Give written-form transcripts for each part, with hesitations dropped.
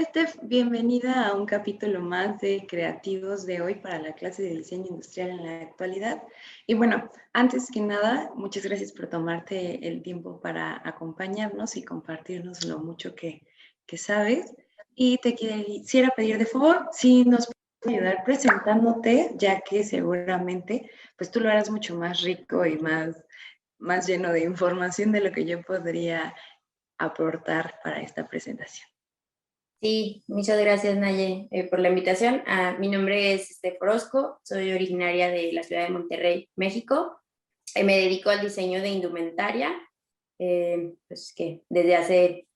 Hola Steph, bienvenida a un capítulo más de Creativos de hoy para la clase de diseño industrial en la actualidad. Y bueno, antes que nada, muchas gracias por tomarte el tiempo para acompañarnos y compartirnos lo mucho que sabes. Y te quisiera pedir de favor si nos puedes ayudar presentándote, ya que seguramente pues tú lo harás mucho más rico y más lleno de información de lo que yo podría aportar para esta presentación. Sí, muchas gracias Naye por la invitación. Mi nombre es Steph Orozco, soy originaria de la ciudad de Monterrey, México. Me dedico al diseño de indumentaria, pues que desde hace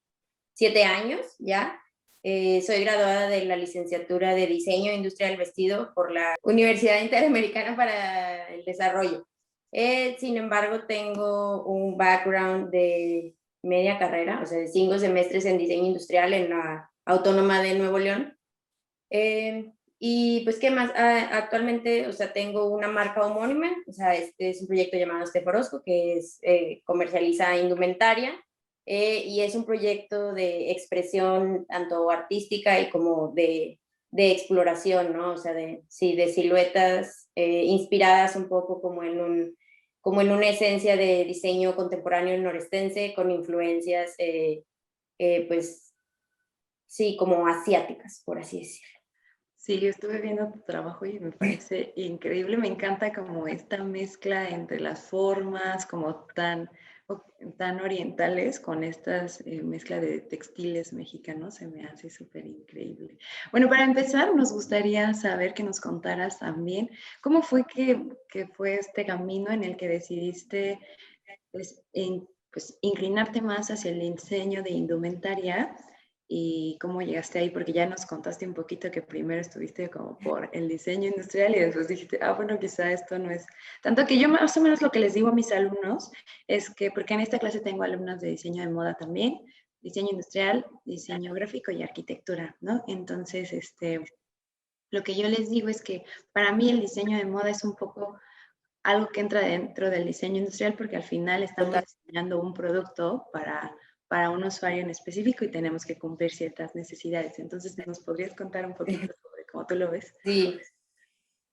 7 años ya. Soy graduada de la licenciatura de Diseño Industrial del Vestido por la Universidad Interamericana para el Desarrollo. Sin embargo, tengo un background de media carrera, o sea, de 5 semestres en diseño industrial en la Autónoma de Nuevo León. Y pues, ¿qué más? Actualmente, o sea, tengo una marca homónima, o sea, este es un proyecto llamado Steph Orozco, que es, comercializa indumentaria, y es un proyecto de expresión tanto artística y como de exploración, ¿no? O sea, sí, de siluetas inspiradas un poco como en una esencia de diseño contemporáneo norestense con influencias, pues, sí, como asiáticas, por así decirlo. Sí, yo estuve viendo tu trabajo y me parece increíble. Me encanta como esta mezcla entre las formas, como tan orientales, con estas mezcla de textiles mexicanos. Se me hace súper increíble. Bueno, para empezar, nos gustaría saber que nos contaras también cómo fue que fue este camino en el que decidiste pues, inclinarte más hacia el diseño de indumentaria y cómo llegaste ahí, porque ya nos contaste un poquito que primero estuviste como por el diseño industrial y después dijiste, bueno, quizá esto no es tanto que yo más o menos lo que les digo a mis alumnos es que, porque en esta clase tengo alumnas de diseño de moda también, diseño industrial, diseño gráfico y arquitectura, ¿no? Entonces, lo que yo les digo es que para mí el diseño de moda es un poco algo que entra dentro del diseño industrial porque al final estamos Total. diseñando un producto para un usuario en específico y tenemos que cumplir ciertas necesidades. Entonces, ¿nos podrías contar un poquito sobre cómo tú lo ves? Sí,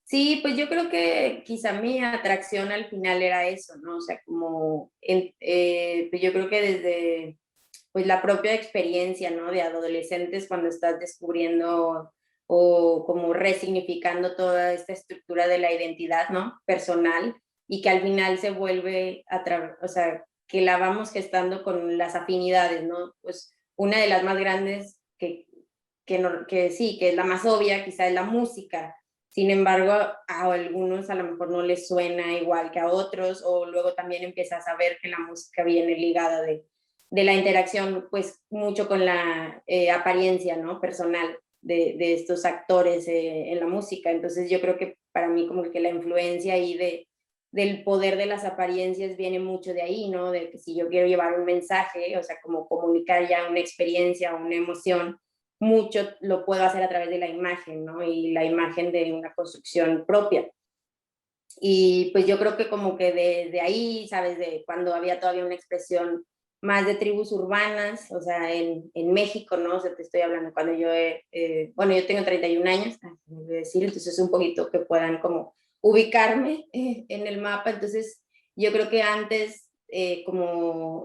sí, pues yo creo que quizá mi atracción al final era eso, ¿no? O sea, como, pues yo creo que desde pues la propia experiencia, ¿no? De adolescentes cuando estás descubriendo o como resignificando toda esta estructura de la identidad, ¿no? Personal y que al final se vuelve o sea, que la vamos gestando con las afinidades, ¿no? Pues una de las más grandes que sí, que es la más obvia, quizá es la música. Sin embargo, a algunos a lo mejor no les suena igual que a otros, o luego también empiezas a ver que la música viene ligada de la interacción, pues mucho con la apariencia, ¿no? Personal de estos actores en la música. Entonces yo creo que para mí como que la influencia ahí del poder de las apariencias viene mucho de ahí, ¿no? De que si yo quiero llevar un mensaje, o sea, como comunicar ya una experiencia, una emoción, mucho lo puedo hacer a través de la imagen, ¿no? Y la imagen de una construcción propia. Y pues yo creo que como que de ahí, ¿sabes? De cuando había todavía una expresión más de tribus urbanas, o sea, en México, ¿no? O sea, te estoy hablando cuando yo, bueno, yo tengo 31 años, voy a decir, entonces un poquito que puedan como ubicarme en el mapa. Entonces, yo creo que antes, como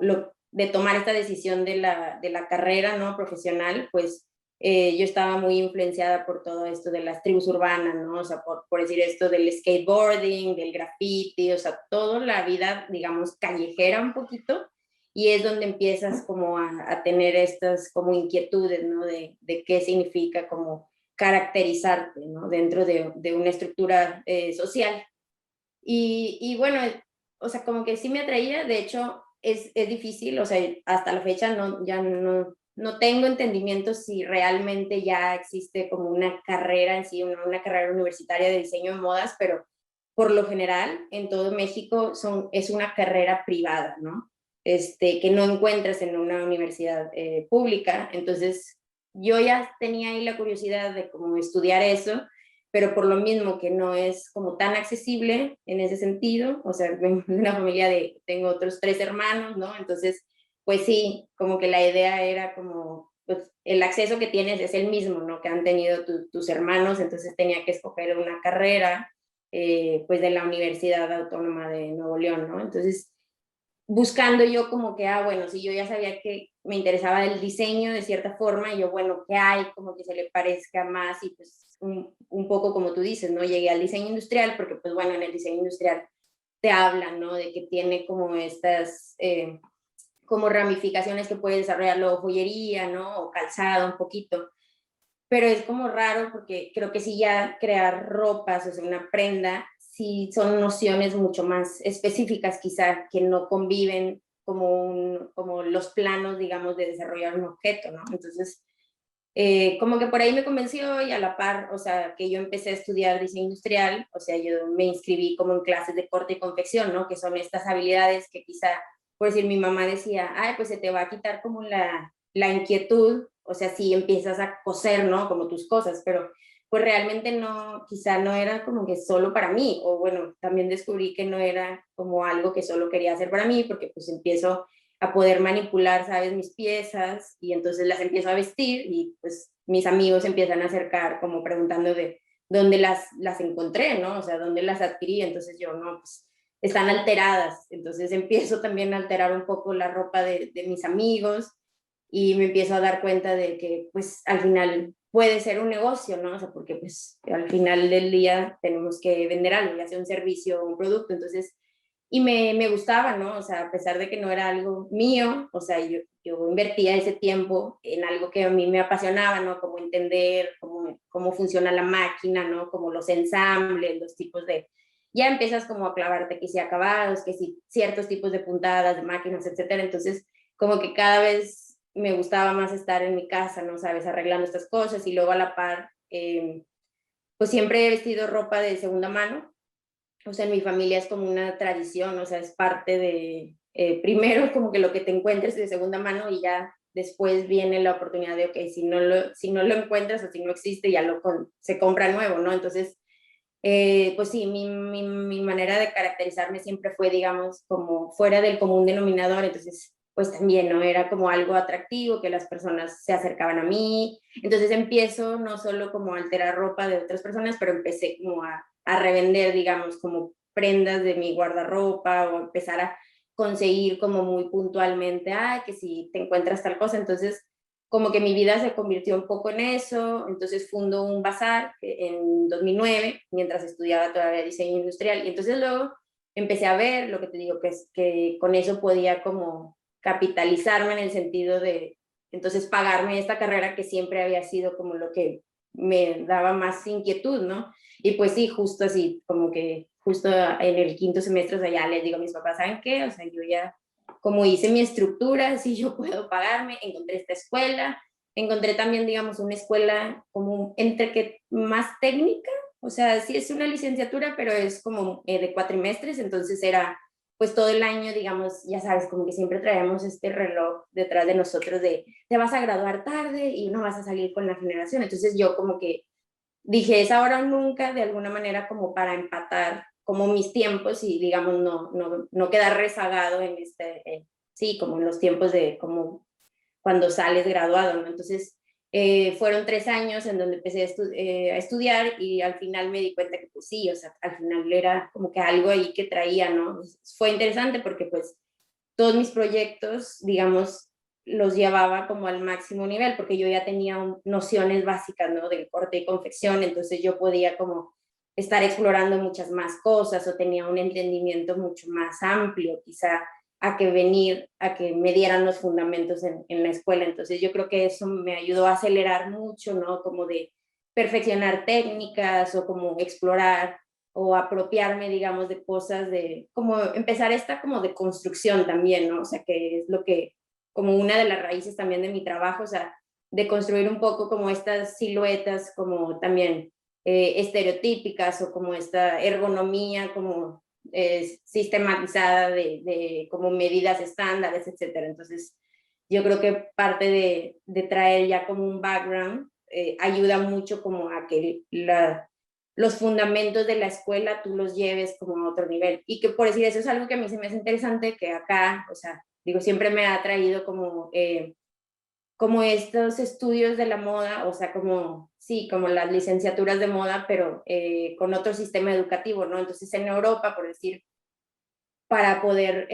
de tomar esta decisión de la carrera, ¿no? Profesional, pues yo estaba muy influenciada por todo esto de las tribus urbanas, ¿no? O sea, por decir esto del skateboarding, del graffiti, o sea, toda la vida, digamos, callejera un poquito, y es donde empiezas como a tener estas como inquietudes, ¿no? De qué significa como caracterizarte, ¿no? Dentro de una estructura social. Y bueno, o sea, como que sí me atraía, de hecho es difícil, o sea, hasta la fecha ya no tengo entendimiento si realmente ya existe como una carrera en sí, una carrera universitaria de diseño de modas, pero por lo general en todo México es una carrera privada, ¿no? Que no encuentras en una universidad pública. Entonces yo ya tenía ahí la curiosidad de cómo estudiar eso, pero por lo mismo que no es como tan accesible en ese sentido, o sea, vengo de una familia tengo otros 3 hermanos, ¿no? Entonces, pues sí, como que la idea era como, pues, el acceso que tienes es el mismo, ¿no? Que han tenido tus hermanos, entonces tenía que escoger una carrera, pues de la Universidad Autónoma de Nuevo León, ¿no? Entonces, buscando yo como que, bueno, si yo ya sabía que me interesaba el diseño de cierta forma, y yo, bueno, ¿qué hay como que se le parezca más? Y pues un poco como tú dices, ¿no? Llegué al diseño industrial porque, pues bueno, en el diseño industrial te hablan, ¿no? De que tiene como estas, como ramificaciones que puede desarrollar luego joyería, ¿no? O calzado un poquito. Pero es como raro porque creo que si ya crear ropas, o sea, una prenda, sí son nociones mucho más específicas quizá que no conviven como los planos, digamos, de desarrollar un objeto, ¿no? Entonces, como que por ahí me convenció y a la par, o sea, que yo empecé a estudiar diseño industrial, o sea, yo me inscribí como en clases de corte y confección, ¿no? Que son estas habilidades que quizá, por decir, mi mamá decía, ay, pues se te va a quitar como la inquietud, o sea, si empiezas a coser, ¿no? Como tus cosas, pero pues realmente no, quizá no era como que solo para mí, o bueno, también descubrí que no era como algo que solo quería hacer para mí, porque pues empiezo a poder manipular, ¿sabes? Mis piezas y entonces las empiezo a vestir y pues mis amigos empiezan a acercar como preguntando de dónde las encontré, ¿no? O sea, dónde las adquirí. Entonces yo, no, pues están alteradas. Entonces empiezo también a alterar un poco la ropa de mis amigos y me empiezo a dar cuenta de que pues al final puede ser un negocio, ¿no? O sea, porque pues al final del día tenemos que vender algo, ya sea un servicio o un producto. Entonces y me gustaba, ¿no? O sea, a pesar de que no era algo mío, o sea, yo invertía ese tiempo en algo que a mí me apasionaba, ¿no? Como entender cómo funciona la máquina, ¿no? Como los ensambles, los tipos de... Ya empiezas como a clavarte que si acabados, que si ciertos tipos de puntadas, de máquinas, etcétera. Entonces, como que cada vez me gustaba más estar en mi casa, ¿no? Sabes, arreglando estas cosas y luego a la par, pues siempre he vestido ropa de segunda mano, o sea, en mi familia es como una tradición, o sea, es parte de, primero como que lo que te encuentres de segunda mano y ya después viene la oportunidad de, ok, si no lo encuentras o si no existe, ya se compra nuevo, ¿no? Entonces, pues sí, mi manera de caracterizarme siempre fue, digamos, como fuera del común denominador, entonces, pues también, ¿no? Era como algo atractivo, que las personas se acercaban a mí, entonces empiezo no solo como a alterar ropa de otras personas, pero empecé como a revender, digamos, como prendas de mi guardarropa o empezar a conseguir como muy puntualmente, que si te encuentras tal cosa, entonces como que mi vida se convirtió un poco en eso, entonces fundo un bazar en 2009, mientras estudiaba todavía diseño industrial, y entonces luego empecé a ver lo que te digo, que es que con eso podía como capitalizarme en el sentido de, entonces pagarme esta carrera que siempre había sido como lo que me daba más inquietud, ¿no? Y pues sí, justo así, como que justo en el quinto semestre, o sea, ya les digo a mis papás, ¿saben qué? O sea, yo ya como hice mi estructura, si yo puedo pagarme, encontré esta escuela, encontré también, digamos, una escuela como entre que más técnica, o sea, sí es una licenciatura, pero es como de cuatrimestres, entonces era pues todo el año, digamos, ya sabes, como que siempre traemos este reloj detrás de nosotros de te vas a graduar tarde y no vas a salir con la generación, entonces yo como que dije, es ahora o nunca, de alguna manera como para empatar como mis tiempos y digamos no quedar rezagado en sí, como en los tiempos de como cuando sales graduado, ¿no? Entonces, fueron 3 años en donde empecé a estudiar y al final me di cuenta que pues sí, o sea, al final era como que algo ahí que traía, ¿no? Fue interesante porque pues todos mis proyectos, digamos, los llevaba como al máximo nivel, porque yo ya tenía nociones básicas, ¿no? Del corte y confección, entonces yo podía como estar explorando muchas más cosas o tenía un entendimiento mucho más amplio, quizá a que me dieran los fundamentos en la escuela. Entonces yo creo que eso me ayudó a acelerar mucho, ¿no? Como de perfeccionar técnicas o como explorar o apropiarme, digamos, de cosas de, como empezar esta como de construcción también, ¿no? O sea, que es lo que, como una de las raíces también de mi trabajo, o sea, de construir un poco como estas siluetas, como también estereotípicas o como esta ergonomía, como sistematizada de como medidas estándares, etcétera. Entonces, yo creo que parte de traer ya como un background ayuda mucho como a que los fundamentos de la escuela tú los lleves como a otro nivel. Y que por decir eso es algo que a mí se me hace interesante, que acá, o sea, digo, siempre me ha traído como como estos estudios de la moda, o sea, como, sí, como las licenciaturas de moda, pero con otro sistema educativo, ¿no? Entonces en Europa, por decir, para poder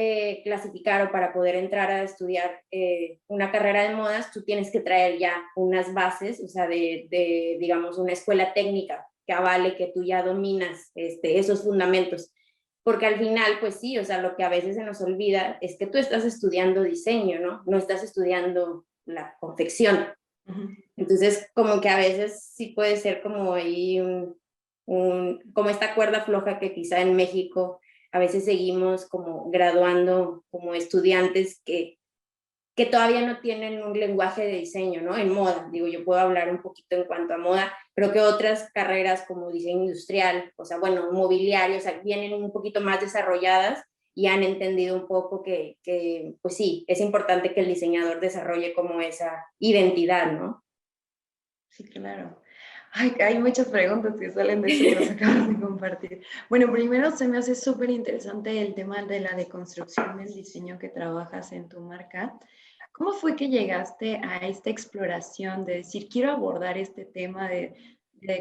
clasificar o para poder entrar a estudiar una carrera de modas, tú tienes que traer ya unas bases, o sea, digamos, una escuela técnica que avale que tú ya dominas esos fundamentos. Porque al final, pues sí, o sea, lo que a veces se nos olvida es que tú estás estudiando diseño, ¿no? No estás estudiando la confección. Ujú. Entonces, como que a veces sí puede ser como ahí como esta cuerda floja que quizá en México a veces seguimos como graduando como estudiantes que todavía no tienen un lenguaje de diseño, ¿no? En moda, digo, yo puedo hablar un poquito en cuanto a moda, pero que otras carreras como diseño industrial, o sea, bueno, mobiliario, o sea, vienen un poquito más desarrolladas y han entendido un poco pues sí, es importante que el diseñador desarrolle como esa identidad, ¿no? Sí, claro. Ay, hay muchas preguntas que salen de eso que nos acabas de compartir. Bueno, primero se me hace súper interesante el tema de la deconstrucción del diseño que trabajas en tu marca. ¿Cómo fue que llegaste a esta exploración de decir, quiero abordar este tema de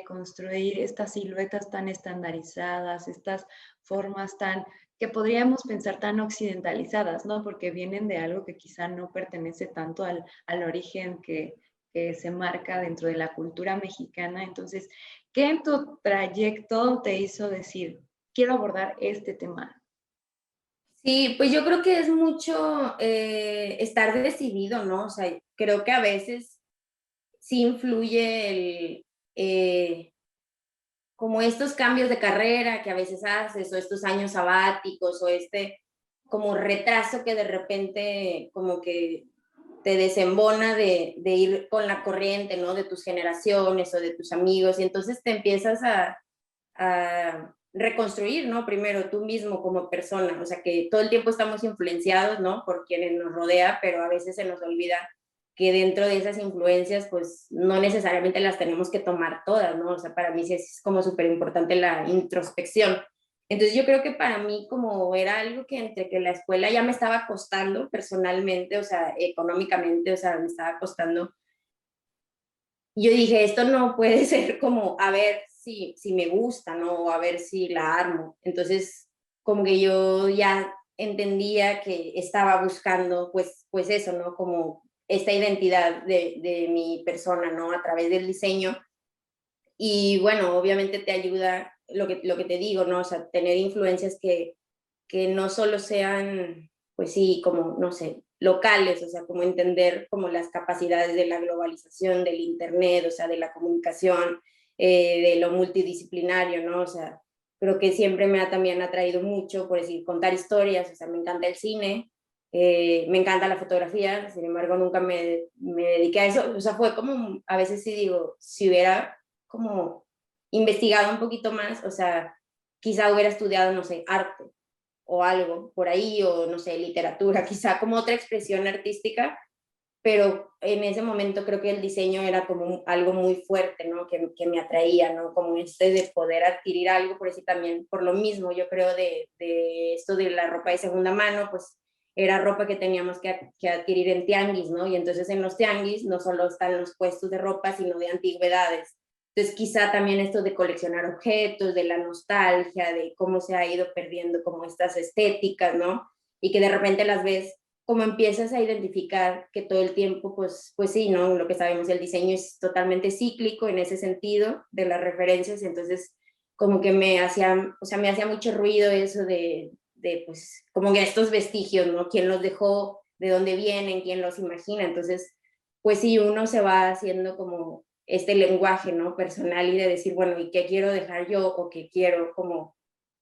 construir estas siluetas tan estandarizadas, estas formas tan, que podríamos pensar tan occidentalizadas, ¿no? Porque vienen de algo que quizá no pertenece tanto al origen que se marca dentro de la cultura mexicana. Entonces, ¿qué en tu trayecto te hizo decir, quiero abordar este tema? Sí, pues yo creo que es mucho estar decidido, ¿no? O sea, creo que a veces sí influye como estos cambios de carrera que a veces haces, o estos años sabáticos, o como retraso que de repente como que te desembona de ir con la corriente, ¿no? De tus generaciones o de tus amigos, y entonces te empiezas a reconstruir, ¿no? Primero tú mismo como persona, o sea que todo el tiempo estamos influenciados, ¿no? Por quienes nos rodea, pero a veces se nos olvida que dentro de esas influencias, pues no necesariamente las tenemos que tomar todas, ¿no? O sea, para mí sí es como súper importante la introspección. Entonces yo creo que para mí como era algo que entre que la escuela ya me estaba costando personalmente, o sea, económicamente, o sea, me estaba costando, yo dije, esto no puede ser como a ver si me gusta, ¿no? O a ver si la armo. Entonces, como que yo ya entendía que estaba buscando, pues eso, ¿no? Como esta identidad de mi persona, ¿no? A través del diseño. Y bueno, obviamente te ayuda lo que te digo, ¿no? O sea, tener influencias que no solo sean, pues sí, como, no sé, locales, o sea, como entender como las capacidades de la globalización, del Internet, o sea, de la comunicación, de lo multidisciplinario, ¿no? O sea, creo que siempre me ha también atraído mucho, por decir, contar historias, o sea, me encanta el cine, me encanta la fotografía, sin embargo, nunca me dediqué a eso, o sea, fue como, a veces sí digo, si hubiera como investigado un poquito más, o sea, quizá hubiera estudiado, no sé, arte o algo por ahí, o no sé, literatura, quizá como otra expresión artística, pero en ese momento creo que el diseño era como algo muy fuerte, ¿no? Que me atraía, ¿no? Como de poder adquirir algo, por eso también, por lo mismo, yo creo de esto de la ropa de segunda mano, pues era ropa que teníamos que adquirir en tianguis, ¿no? Y entonces en los tianguis no solo están los puestos de ropa, sino de antigüedades. Entonces quizá también esto de coleccionar objetos, de la nostalgia, de cómo se ha ido perdiendo como estas estéticas, ¿no? Y que de repente las ves como empiezas a identificar que todo el tiempo, pues sí, ¿no? Lo que sabemos, el diseño es totalmente cíclico en ese sentido de las referencias, entonces como que o sea, me hacía mucho ruido eso pues, como que estos vestigios, ¿no? ¿Quién los dejó? ¿De dónde vienen? ¿Quién los imagina? Entonces, pues sí, uno se va haciendo como este lenguaje, ¿no? Personal y de decir, bueno, ¿y qué quiero dejar yo o qué quiero como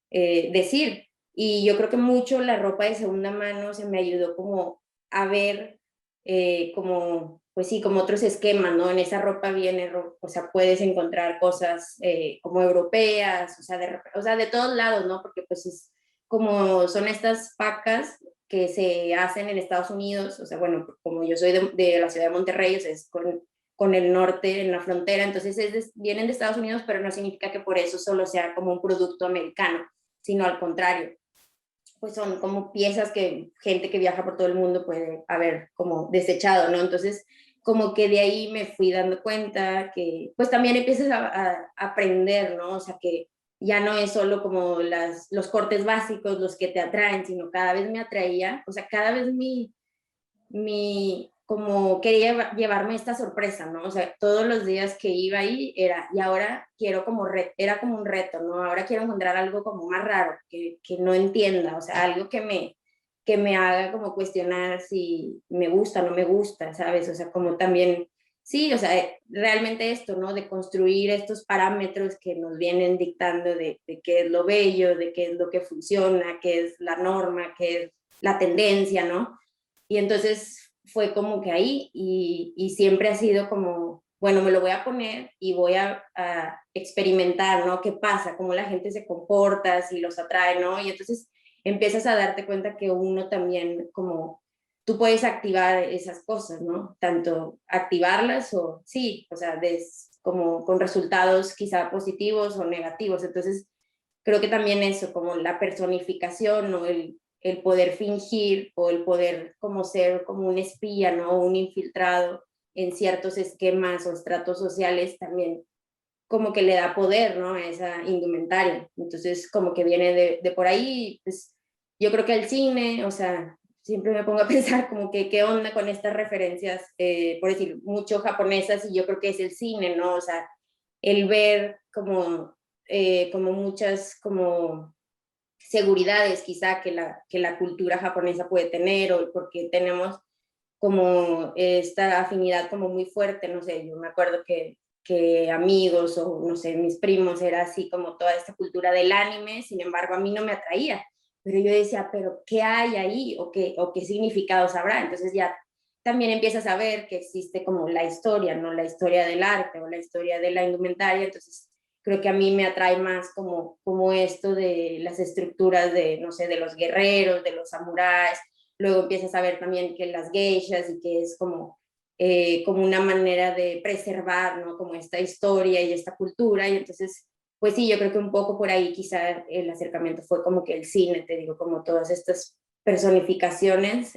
decir? Y yo creo que mucho la ropa de segunda mano se me ayudó como a ver como, pues sí, como otros esquemas, ¿no? En esa ropa viene, o sea, puedes encontrar cosas como europeas, o sea, de todos lados, ¿no? Porque pues es como son estas pacas que se hacen en Estados Unidos, o sea, bueno, como yo soy de la ciudad de Monterrey, o sea, es con el norte en la frontera, entonces vienen de Estados Unidos, pero no significa que por eso solo sea como un producto americano, sino al contrario, pues son como piezas que gente que viaja por todo el mundo puede haber como desechado, ¿no? Entonces, como que de ahí me fui dando cuenta que pues también empiezas a aprender, ¿no? O sea, que ya no es solo como los cortes básicos los que te atraen, sino cada vez me atraía, o sea, cada vez como quería llevarme esta sorpresa, ¿no? O sea, todos los días que iba ahí y ahora quiero como, era como un reto, ¿no? Ahora quiero encontrar algo como más raro, que no entienda, o sea, algo que me haga como cuestionar si me gusta o no me gusta, ¿sabes? O sea, como también, sí, o sea, realmente esto, ¿no? De construir estos parámetros que nos vienen dictando de qué es lo bello, de qué es lo que funciona, qué es la norma, qué es la tendencia, ¿no? Y entonces fue como que ahí y siempre ha sido como, bueno, me lo voy a poner y voy a experimentar, ¿no? ¿Qué pasa? ¿Cómo la gente se comporta? Si los atrae, ¿no? Y entonces empiezas a darte cuenta que uno también como tú puedes activar esas cosas, ¿no? Tanto activarlas o sí, o sea, como con resultados quizá positivos o negativos. Entonces, creo que también eso, como la personificación o el poder fingir o el poder como ser como un espía, ¿no? Un infiltrado en ciertos esquemas o estratos sociales también como que le da poder, ¿no? A esa indumentaria. Entonces, como que viene de por ahí, pues yo creo que el cine, o sea, siempre me pongo a pensar como que qué onda con estas referencias, por decir, mucho japonesas, y yo creo que es el cine, ¿no? O sea, el ver como muchas como seguridades quizá que la cultura japonesa puede tener o porque tenemos como esta afinidad como muy fuerte, no sé, yo me acuerdo que amigos o no sé, mis primos era así como toda esta cultura del anime, sin embargo a mí no me atraía, pero yo decía, pero ¿qué hay ahí o qué significados habrá? Entonces ya también empiezas a ver que existe como la historia, ¿no? La historia del arte o la historia de la indumentaria, entonces creo que a mí me atrae más como esto de las estructuras de, no sé, de los guerreros, de los samuráis, luego empiezas a ver también que las geishas y que es como una manera de preservar, ¿no? Como esta historia y esta cultura, y entonces, pues sí, yo creo que un poco por ahí quizá el acercamiento fue como que el cine, te digo, como todas estas personificaciones,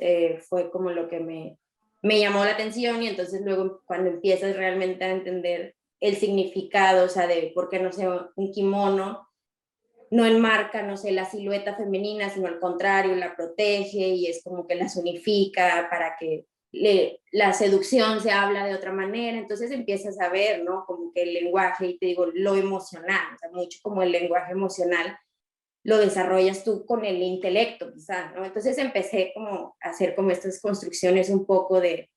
fue como lo que me llamó la atención y entonces luego cuando empiezas realmente a entender el significado, o sea, de por qué no sé, un kimono no enmarca, no sé, la silueta femenina, sino al contrario, la protege y es como que las unifica para que la seducción se habla de otra manera, entonces empiezas a ver, ¿no? Como que el lenguaje, y te digo, lo emocional, o sea, mucho como el lenguaje emocional lo desarrollas tú con el intelecto, quizás, ¿no? Entonces empecé como a hacer como estas construcciones un poco de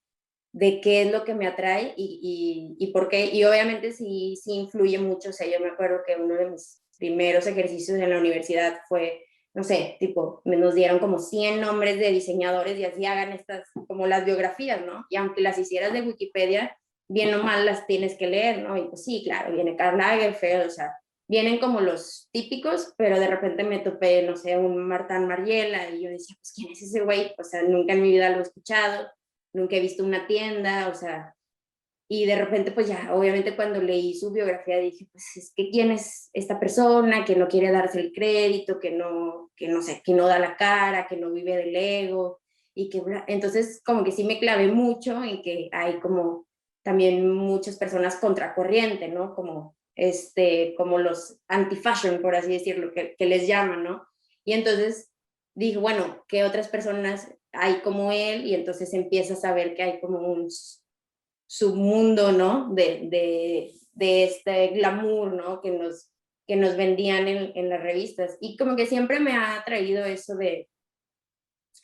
qué es lo que me atrae y por qué. Y obviamente sí influye mucho. O sea, yo me acuerdo que uno de mis primeros ejercicios en la universidad fue, no sé, tipo, nos dieron como 100 nombres de diseñadores y así hagan estas, como las biografías, ¿no? Y aunque las hicieras de Wikipedia, bien o mal las tienes que leer, ¿no? Y pues sí, claro, viene Karl Lagerfeld, o sea, vienen como los típicos, pero de repente me topé, no sé, un Martin Margiela y yo decía, pues, ¿quién es ese güey? O sea, nunca en mi vida lo he escuchado, nunca he visto una tienda, o sea, y de repente pues ya, obviamente cuando leí su biografía dije, pues es que quién es esta persona que no quiere darse el crédito, que no sé, que no da la cara, que no vive del ego, y que entonces como que sí me clavé mucho en que hay como también muchas personas contracorriente, ¿no? Como los anti-fashion, por así decirlo, que les llaman, ¿no? Y entonces dije, bueno, ¿qué otras personas hay como él? Y entonces empiezas a ver que hay como un submundo, ¿no? De este glamour, ¿no? Que nos vendían en las revistas. Y como que siempre me ha atraído eso de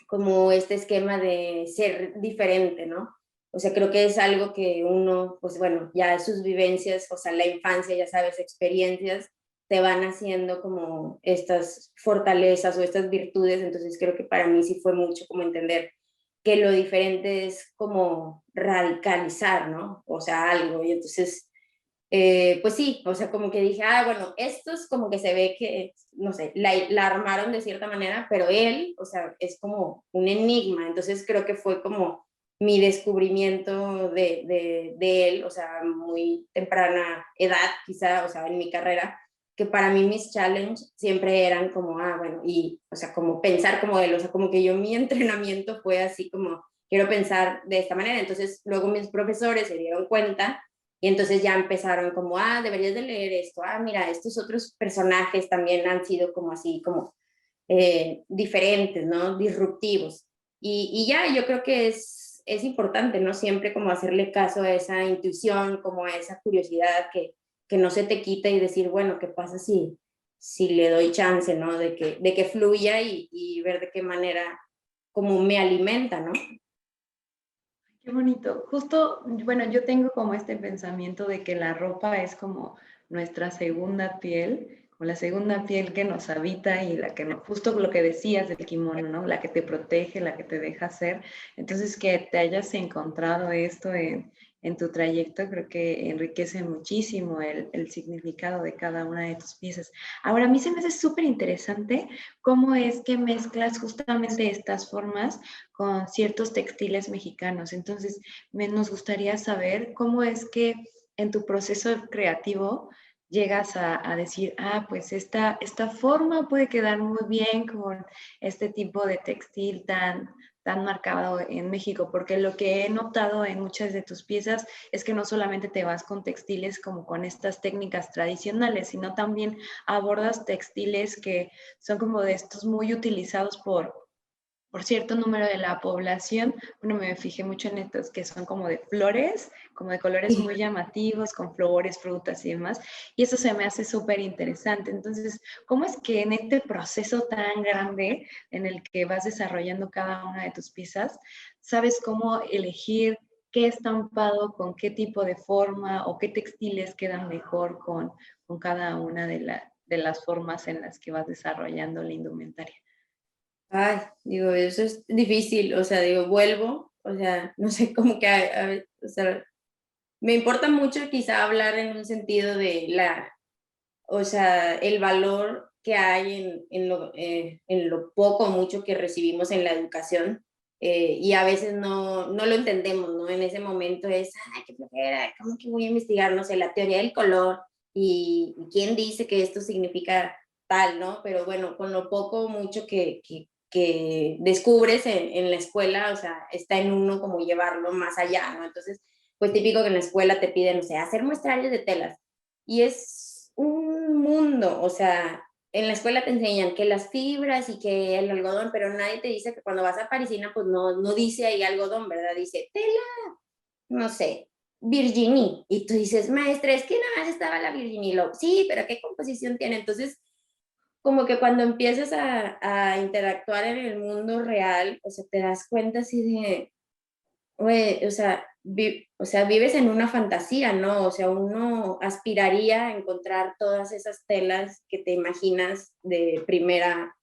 como este esquema de ser diferente, ¿no? O sea, creo que es algo que uno, pues bueno, ya sus vivencias, o sea, la infancia, ya sabes, experiencias, te van haciendo como estas fortalezas o estas virtudes. Entonces creo que para mí sí fue mucho como entender que lo diferente es como radicalizar, ¿no? O sea, algo. Y entonces, pues sí, o sea, como que dije, ah, bueno, estos como que se ve que, no sé, la armaron de cierta manera, pero él, o sea, es como un enigma. Entonces creo que fue como mi descubrimiento de él, o sea, muy temprana edad, quizá, o sea, en mi carrera, que para mí mis challenges siempre eran como, ah, bueno, y, o sea, como pensar como él, o sea, como que yo mi entrenamiento fue así como quiero pensar de esta manera. Entonces luego mis profesores se dieron cuenta y entonces ya empezaron como, deberías de leer esto, mira, estos otros personajes también han sido como así, como diferentes, ¿no? Disruptivos. Y ya, yo creo que es importante, ¿no? Siempre como hacerle caso a esa intuición, como a esa curiosidad que no se te quita y decir, bueno, ¿qué pasa si le doy chance, ¿no? De que fluya y ver de qué manera como me alimenta, ¿no? Qué bonito. Justo, bueno, yo tengo como este pensamiento de que la ropa es como nuestra segunda piel, como la segunda piel que nos habita y la que no, justo lo que decías del kimono, ¿no? La que te protege, la que te deja ser. Entonces, que te hayas encontrado esto en tu trayecto, creo que enriquece muchísimo el significado de cada una de tus piezas. Ahora, a mí se me hace súper interesante cómo es que mezclas justamente estas formas con ciertos textiles mexicanos. Entonces, nos gustaría saber cómo es que en tu proceso creativo llegas a decir, pues esta forma puede quedar muy bien con este tipo de textil tan marcado en México, porque lo que he notado en muchas de tus piezas es que no solamente te vas con textiles como con estas técnicas tradicionales, sino también abordas textiles que son como de estos muy utilizados por cierto número de la población. Bueno, me fijé mucho en estos que son como de flores, como de colores muy llamativos, con flores, frutas y demás, y eso se me hace súper interesante. Entonces, ¿cómo es que en este proceso tan grande en el que vas desarrollando cada una de tus piezas, sabes cómo elegir qué estampado, con qué tipo de forma o qué textiles quedan mejor con cada una de las formas en las que vas desarrollando la indumentaria? Digo, eso es difícil, o sea, digo, vuelvo, o sea, no sé, como que, o sea, me importa mucho quizá hablar en un sentido de o sea, el valor que hay en lo poco o mucho que recibimos en la educación, y a veces no lo entendemos, ¿no? En ese momento es, qué flojera, ¿cómo que voy a investigar, no sé, la teoría del color y quién dice que esto significa tal, ¿no? Pero bueno, con lo poco o mucho que descubres en la escuela, o sea, está en uno como llevarlo más allá, ¿no? Entonces, pues típico que en la escuela te piden, no sé, hacer muestrales de telas. Y es un mundo, o sea, en la escuela te enseñan que las fibras y que el algodón, pero nadie te dice que cuando vas a Parisina, pues no dice ahí algodón, ¿verdad? Dice tela, no sé, Virginie. Y tú dices, maestra, es que nada más estaba la Virginie. Sí, pero ¿qué composición tiene? Entonces, como que cuando empiezas a interactuar en el mundo real, o sea, te das cuenta así de, güey, o sea, vives en una fantasía, ¿no? O sea, uno aspiraría a encontrar todas esas telas que te imaginas de primera,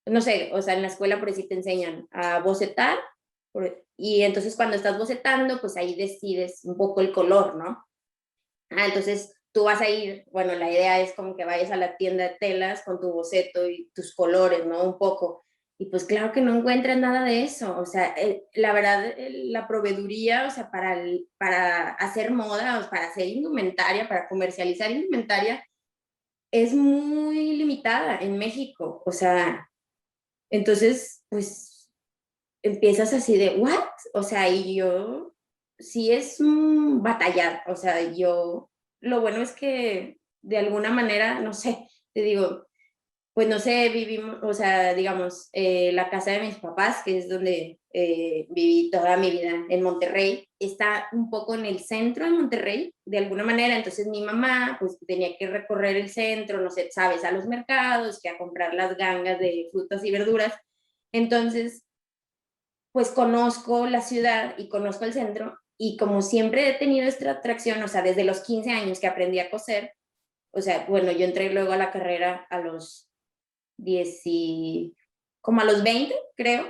no sé, o sea, en la escuela por ahí te enseñan a bocetar, y entonces cuando estás bocetando, pues ahí decides un poco el color, ¿no? Entonces tú vas a ir, bueno, la idea es como que vayas a la tienda de telas con tu boceto y tus colores, ¿no? Un poco. Y pues claro que no encuentras nada de eso. O sea, la verdad, la proveeduría, o sea, para hacer moda, o para hacer indumentaria, para comercializar indumentaria, es muy limitada en México. O sea, entonces, pues empiezas así de, ¿what? O sea, y yo, sí es batallar, o sea, yo, lo bueno es que de alguna manera, no sé, te digo, pues no sé, vivimos, o sea, digamos, la casa de mis papás, que es donde viví toda mi vida en Monterrey, está un poco en el centro de Monterrey, de alguna manera, entonces mi mamá, pues tenía que recorrer el centro, no sé, sabes, a los mercados, que a comprar las gangas de frutas y verduras, entonces pues conozco la ciudad y conozco el centro y como siempre he tenido esta atracción, o sea, desde los 15 años que aprendí a coser, o sea, bueno, yo entré luego a la carrera a los 10 como a los 20, creo,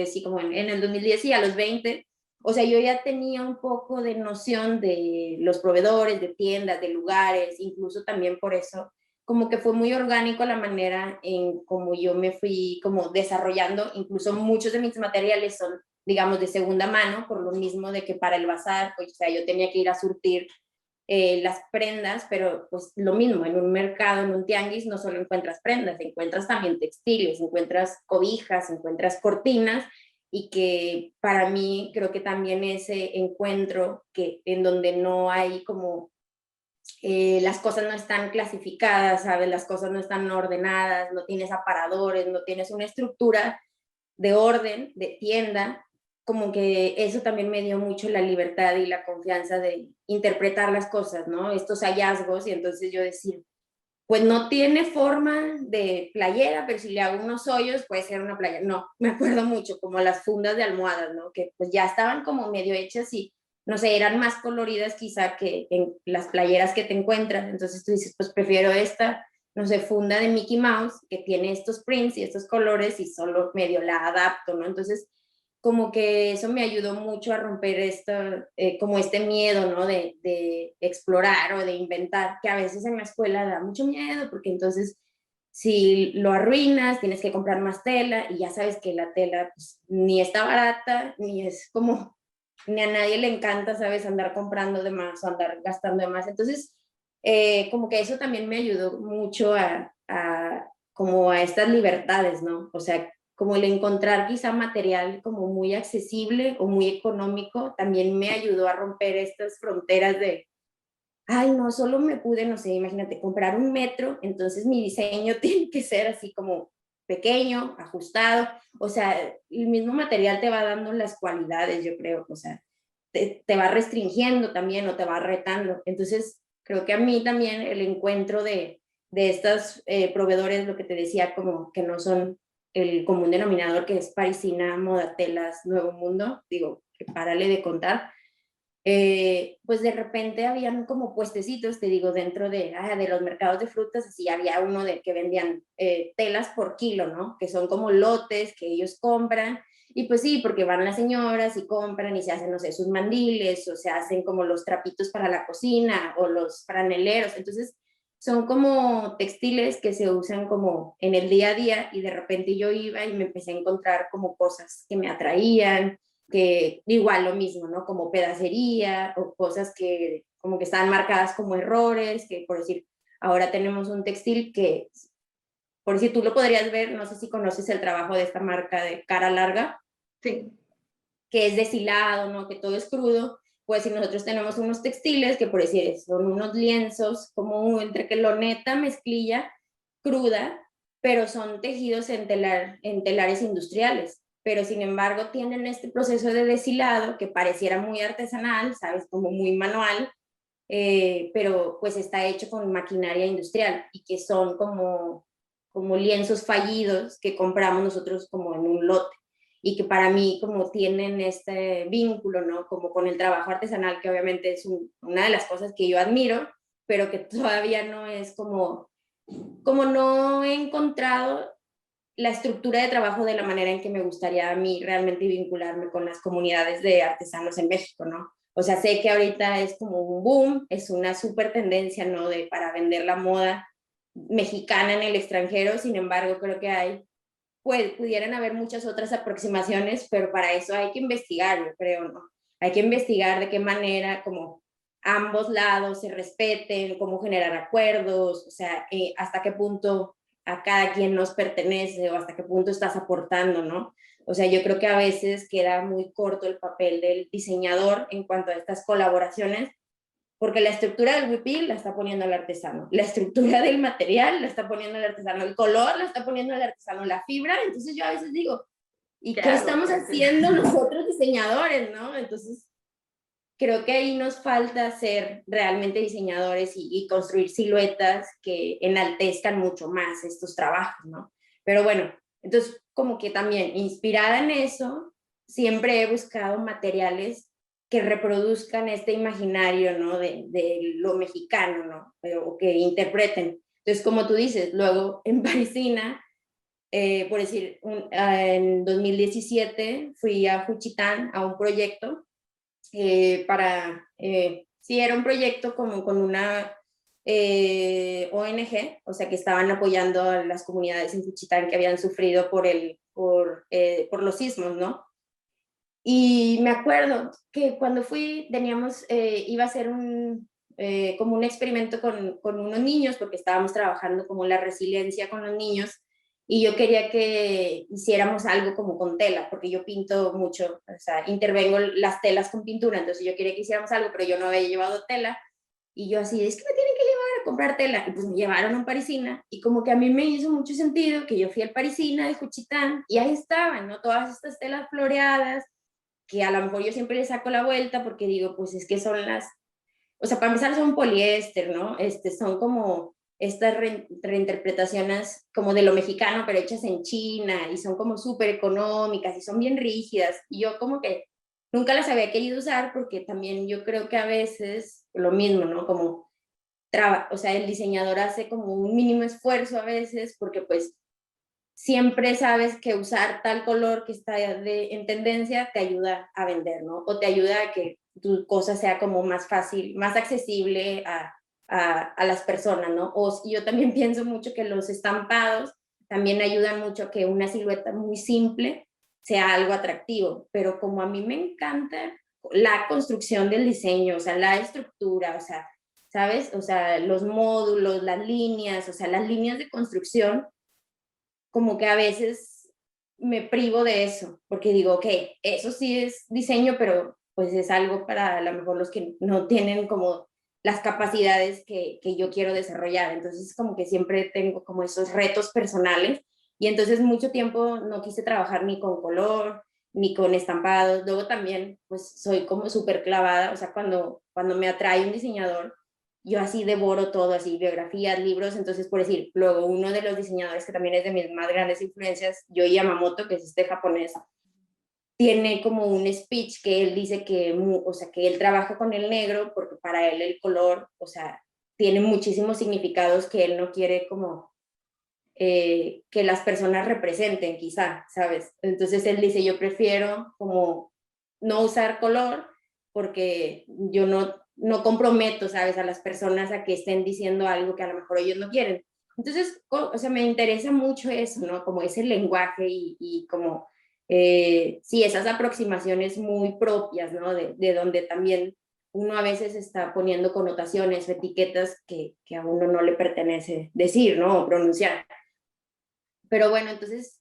sí, como en el 2010 y a los 20, o sea, yo ya tenía un poco de noción de los proveedores, de tiendas, de lugares, incluso también por eso, como que fue muy orgánico la manera en cómo yo me fui como desarrollando, incluso muchos de mis materiales son, digamos, de segunda mano, por lo mismo de que para el bazar, pues, o sea, yo tenía que ir a surtir las prendas, pero pues lo mismo, en un mercado, en un tianguis, no solo encuentras prendas, encuentras también textiles, encuentras cobijas, encuentras cortinas, y que para mí creo que también ese encuentro que en donde no hay como las cosas no están clasificadas, ¿sabes? Las cosas no están ordenadas, no tienes aparadores, no tienes una estructura de orden, de tienda, como que eso también me dio mucho la libertad y la confianza de interpretar las cosas, ¿no? Estos hallazgos y entonces yo decir, pues no tiene forma de playera, pero si le hago unos hoyos puede ser una playera. No, me acuerdo mucho, como las fundas de almohadas, ¿no? Que pues ya estaban como medio hechas y, no sé, eran más coloridas quizá que en las playeras que te encuentras. Entonces tú dices, pues prefiero esta, no sé, funda de Mickey Mouse que tiene estos prints y estos colores y solo medio la adapto, ¿no? Entonces como que eso me ayudó mucho a romper como este miedo, ¿no? De explorar o de inventar, que a veces en la escuela da mucho miedo, porque entonces si lo arruinas, tienes que comprar más tela y ya sabes que la tela pues, ni está barata, ni es como, ni a nadie le encanta, ¿sabes? Andar comprando de más o andar gastando de más. Entonces, como que eso también me ayudó mucho como a estas libertades, ¿no? O sea, como el encontrar quizá material como muy accesible o muy económico, también me ayudó a romper estas fronteras de, ay, no, solo me pude, no sé, imagínate, comprar un metro, entonces mi diseño tiene que ser así como pequeño, ajustado, o sea, el mismo material te va dando las cualidades, yo creo, o sea, te va restringiendo también o te va retando. Entonces, creo que a mí también el encuentro de estos proveedores, lo que te decía, como que no son el común denominador, que es Parisina, Modatelas, Nuevo Mundo, digo, que párale de contar, pues de repente habían como puestecitos, te digo, dentro de los mercados de frutas, así había uno de que vendían telas por kilo, ¿no? Que son como lotes que ellos compran, y pues sí, porque van las señoras y compran y se hacen, no sé, sus mandiles, o se hacen como los trapitos para la cocina, o los franeleros, entonces son como textiles que se usan como en el día a día, y de repente yo iba y me empecé a encontrar como cosas que me atraían, que igual lo mismo, ¿no? Como pedacería o cosas que como que están marcadas como errores, que por decir, ahora tenemos un textil que, por decir, tú lo podrías ver, no sé si conoces el trabajo de esta marca de Cara Larga, Sí. que es deshilado, ¿no? Que todo es crudo. Pues si nosotros tenemos unos textiles que por decir son unos lienzos como entre que loneta, mezclilla, cruda, pero son tejidos en telares industriales, pero sin embargo tienen este proceso de deshilado que pareciera muy artesanal, ¿sabes? Como muy manual, pero pues está hecho con maquinaria industrial y que son como lienzos fallidos que compramos nosotros como en un lote y que para mí como tienen este vínculo, ¿no? Como con el trabajo artesanal, que obviamente es una de las cosas que yo admiro, pero que todavía no es como no he encontrado la estructura de trabajo de la manera en que me gustaría a mí realmente vincularme con las comunidades de artesanos en México, ¿no? O sea, sé que ahorita es como un boom, es una súper tendencia, ¿no? Para vender la moda mexicana en el extranjero, sin embargo, creo que pues, pudieran haber muchas otras aproximaciones, pero para eso hay que investigar, yo creo, ¿no? Hay que investigar de qué manera, como ambos lados se respeten, cómo generar acuerdos, o sea, hasta qué punto a cada quien nos pertenece o hasta qué punto estás aportando, ¿no? O sea, yo creo que a veces queda muy corto el papel del diseñador en cuanto a estas colaboraciones, porque la estructura del huipil la está poniendo el artesano, la estructura del material la está poniendo el artesano, el color la está poniendo el artesano, la fibra, entonces yo a veces digo, ¿y ¿Qué qué hago? estamos haciendo nosotros diseñadores, no? Entonces, creo que ahí nos falta ser realmente diseñadores y construir siluetas que enaltezcan mucho más estos trabajos, ¿no? Pero bueno, entonces como que también inspirada en eso, siempre he buscado materiales que reproduzcan este imaginario, ¿no? De lo mexicano, ¿no? O que interpreten. Entonces, como tú dices, luego en Parisina, por decir, en 2017 fui a Juchitán a un proyecto sí, era un proyecto como con una ONG, o sea, que estaban apoyando a las comunidades en Juchitán que habían sufrido por los sismos, ¿no? Y me acuerdo que cuando fui, iba a ser como un experimento con unos niños, porque estábamos trabajando como la resiliencia con los niños, y yo quería que hiciéramos algo como con tela, porque yo pinto mucho, o sea, intervengo las telas con pintura, entonces yo quería que hiciéramos algo, pero yo no había llevado tela, y yo así, es que me tienen que llevar a comprar tela, y pues me llevaron a un Parisina, y como que a mí me hizo mucho sentido que yo fui al Parisina de Juchitán, y ahí estaban, ¿no? Todas estas telas floreadas, que a lo mejor yo siempre le saco la vuelta, porque digo, pues es que son las, o sea, para empezar son poliéster, ¿no? Son como estas reinterpretaciones como de lo mexicano, pero hechas en China, y son como súper económicas, y son bien rígidas, y yo como que nunca las había querido usar, porque también yo creo que a veces lo mismo, ¿no? Como, o sea, el diseñador hace como un mínimo esfuerzo a veces, porque pues siempre sabes que usar tal color que está en tendencia te ayuda a vender, ¿no? O te ayuda a que tu cosa sea como más fácil, más accesible a las personas, ¿no? O yo también pienso mucho que los estampados también ayudan mucho a que una silueta muy simple sea algo atractivo, pero como a mí me encanta la construcción del diseño, o sea, la estructura, o sea, ¿sabes? O sea, los módulos, las líneas, o sea, las líneas de construcción, como que a veces me privo de eso, porque digo, ok, eso sí es diseño, pero pues es algo para a lo mejor los que no tienen como las capacidades que yo quiero desarrollar. Entonces como que siempre tengo como esos retos personales, y entonces mucho tiempo no quise trabajar ni con color, ni con estampados. Luego también pues soy como súper clavada, o sea, cuando me atrae un diseñador, yo así devoro todo, así biografías, libros. Entonces, por decir, luego uno de los diseñadores que también es de mis más grandes influencias, Yoi Yamamoto, que es este japonés, tiene como un speech que él dice que, o sea, que él trabaja con el negro porque para él el color, o sea, tiene muchísimos significados que él no quiere como que las personas representen, quizá, ¿sabes? Entonces él dice, yo prefiero como no usar color porque yo no comprometo, ¿sabes? A las personas a que estén diciendo algo que a lo mejor ellos no quieren. Entonces, o sea, me interesa mucho eso, ¿no? Como ese lenguaje y como, sí, esas aproximaciones muy propias, ¿no? De donde también uno a veces está poniendo connotaciones, etiquetas que a uno no le pertenece decir, ¿no? O pronunciar. Pero bueno, entonces,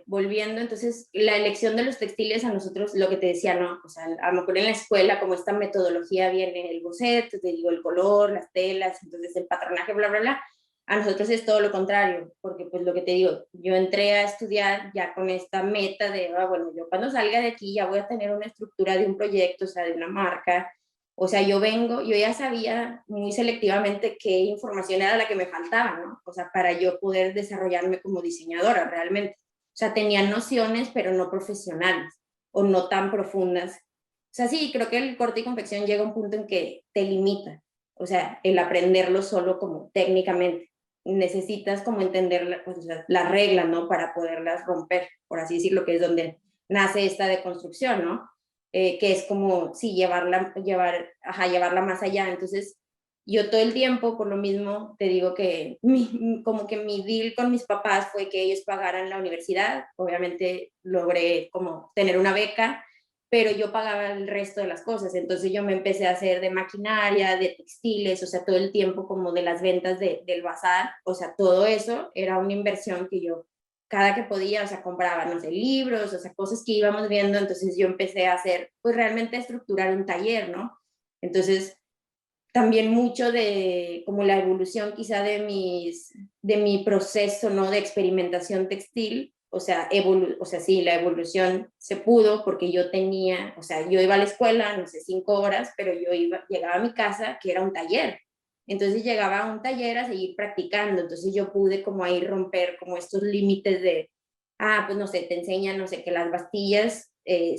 volviendo, entonces, la elección de los textiles a nosotros, lo que te decía, ¿no? O sea, a lo mejor en la escuela, como esta metodología viene el boceto, te digo, el color, las telas, entonces el patronaje, bla, bla, bla. A nosotros es todo lo contrario, porque pues lo que te digo, yo entré a estudiar ya con esta meta de, bueno, yo cuando salga de aquí ya voy a tener una estructura de un proyecto, o sea, de una marca. O sea, yo ya sabía muy selectivamente qué información era la que me faltaba, ¿no? O sea, para yo poder desarrollarme como diseñadora realmente. O sea, tenía nociones, pero no profesionales o no tan profundas. O sea, sí, creo que el corte y confección llega a un punto en que te limita. O sea, el aprenderlo solo como técnicamente. Necesitas como entender pues, las reglas, ¿no? Para poderlas romper, por así decirlo, que es donde nace esta deconstrucción, ¿no? Que es como, sí, llevarla más allá. Entonces, yo todo el tiempo, por lo mismo, te digo que como que mi deal con mis papás fue que ellos pagaran la universidad. Obviamente logré como tener una beca, pero yo pagaba el resto de las cosas. Entonces yo me empecé a hacer de maquinaria, de textiles, o sea, todo el tiempo como de las ventas del bazar. O sea, todo eso era una inversión que yo cada que podía, o sea, compraba, no sé, libros, o sea, cosas que íbamos viendo. Entonces yo empecé a hacer, pues realmente a estructurar un taller, ¿no? Entonces, también mucho de como la evolución quizá de mi proceso, ¿no? De experimentación textil, o sea, o sea, sí, la evolución se pudo porque yo tenía, o sea, yo iba a la escuela, no sé, 5 horas, pero llegaba a mi casa, que era un taller. Entonces llegaba a un taller a seguir practicando. Entonces yo pude como ahí romper como estos límites de, pues no sé, te enseñan, no sé, que las bastillas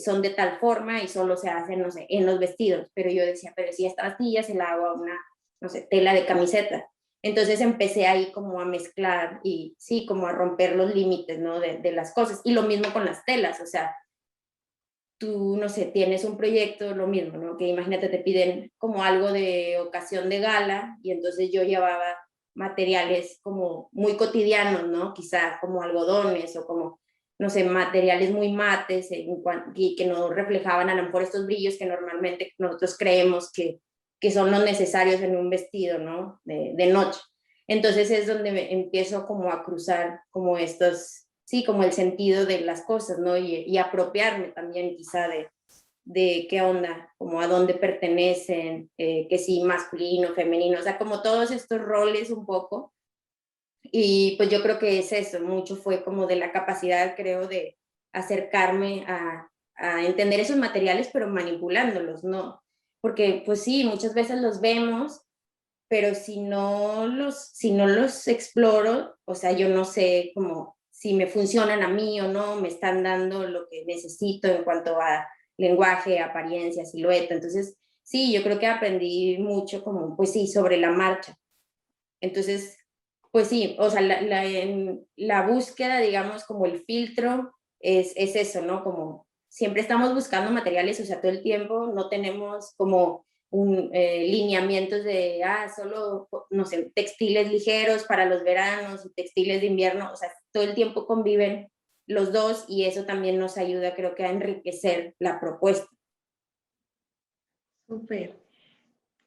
son de tal forma y solo se hacen, no sé, en los vestidos. Pero yo decía, pero si esta bastilla se la hago a una, no sé, tela de camiseta. Entonces empecé ahí como a mezclar y sí, como a romper los límites, ¿no? De las cosas. Y lo mismo con las telas, o sea, tú, no sé, tienes un proyecto, lo mismo, ¿no? Que imagínate, te piden como algo de ocasión de gala, y entonces yo llevaba materiales como muy cotidianos, ¿no? Quizá como algodones o como, no sé, materiales muy mates y que no reflejaban a lo mejor estos brillos que normalmente nosotros creemos que son los necesarios en un vestido, ¿no? De noche. Entonces es donde empiezo como a cruzar como estos, sí, como el sentido de las cosas, ¿no? Y apropiarme también quizá de qué onda, como a dónde pertenecen, que sí, masculino, femenino, o sea, como todos estos roles un poco. Y pues yo creo que es eso, mucho fue como de la capacidad, creo, de acercarme a entender esos materiales, pero manipulándolos, ¿no? Porque pues sí, muchas veces los vemos, pero si no los exploro, o sea, yo no sé como si me funcionan a mí o no, me están dando lo que necesito en cuanto a lenguaje, apariencia, silueta. Entonces, sí, yo creo que aprendí mucho como, pues sí, sobre la marcha. Entonces, pues sí, o sea, en la búsqueda, digamos, como el filtro, es eso, ¿no? Como siempre estamos buscando materiales, o sea, todo el tiempo no tenemos como lineamientos de, solo, no sé, textiles ligeros para los veranos, textiles de invierno, o sea, todo el tiempo conviven los dos y eso también nos ayuda, creo que, a enriquecer la propuesta. Súper.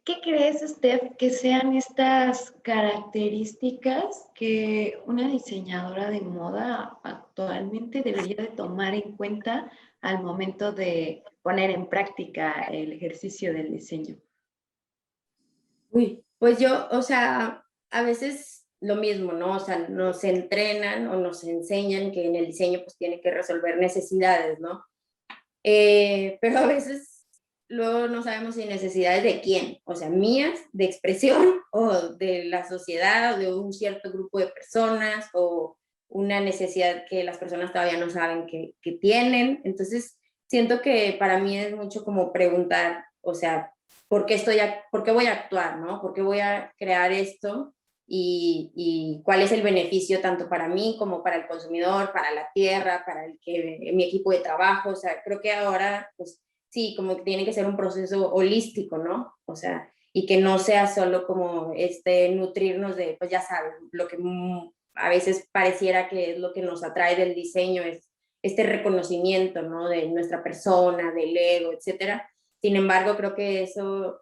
¿Qué crees, Steph, que sean estas características que una diseñadora de moda actualmente debería de tomar en cuenta al momento de poner en práctica el ejercicio del diseño? Uy, pues yo, o sea, a veces lo mismo, ¿no? O sea, nos entrenan o nos enseñan que en el diseño pues tiene que resolver necesidades, ¿no? Pero a veces luego no sabemos si necesidades de quién, o sea, mías, de expresión o de la sociedad o de un cierto grupo de personas o una necesidad que las personas todavía no saben que tienen. Entonces, siento que para mí es mucho como preguntar, o sea, por qué voy a actuar, ¿no? ¿Por qué voy a crear esto? Y cuál es el beneficio tanto para mí como para el consumidor, para la tierra, para mi equipo de trabajo. O sea, creo que ahora, pues sí, como que tiene que ser un proceso holístico, ¿no? O sea, y que no sea solo como nutrirnos de, pues ya sabes, lo que a veces pareciera que es lo que nos atrae del diseño, es este reconocimiento, ¿no? De nuestra persona, del ego, etcétera. Sin embargo, creo que eso,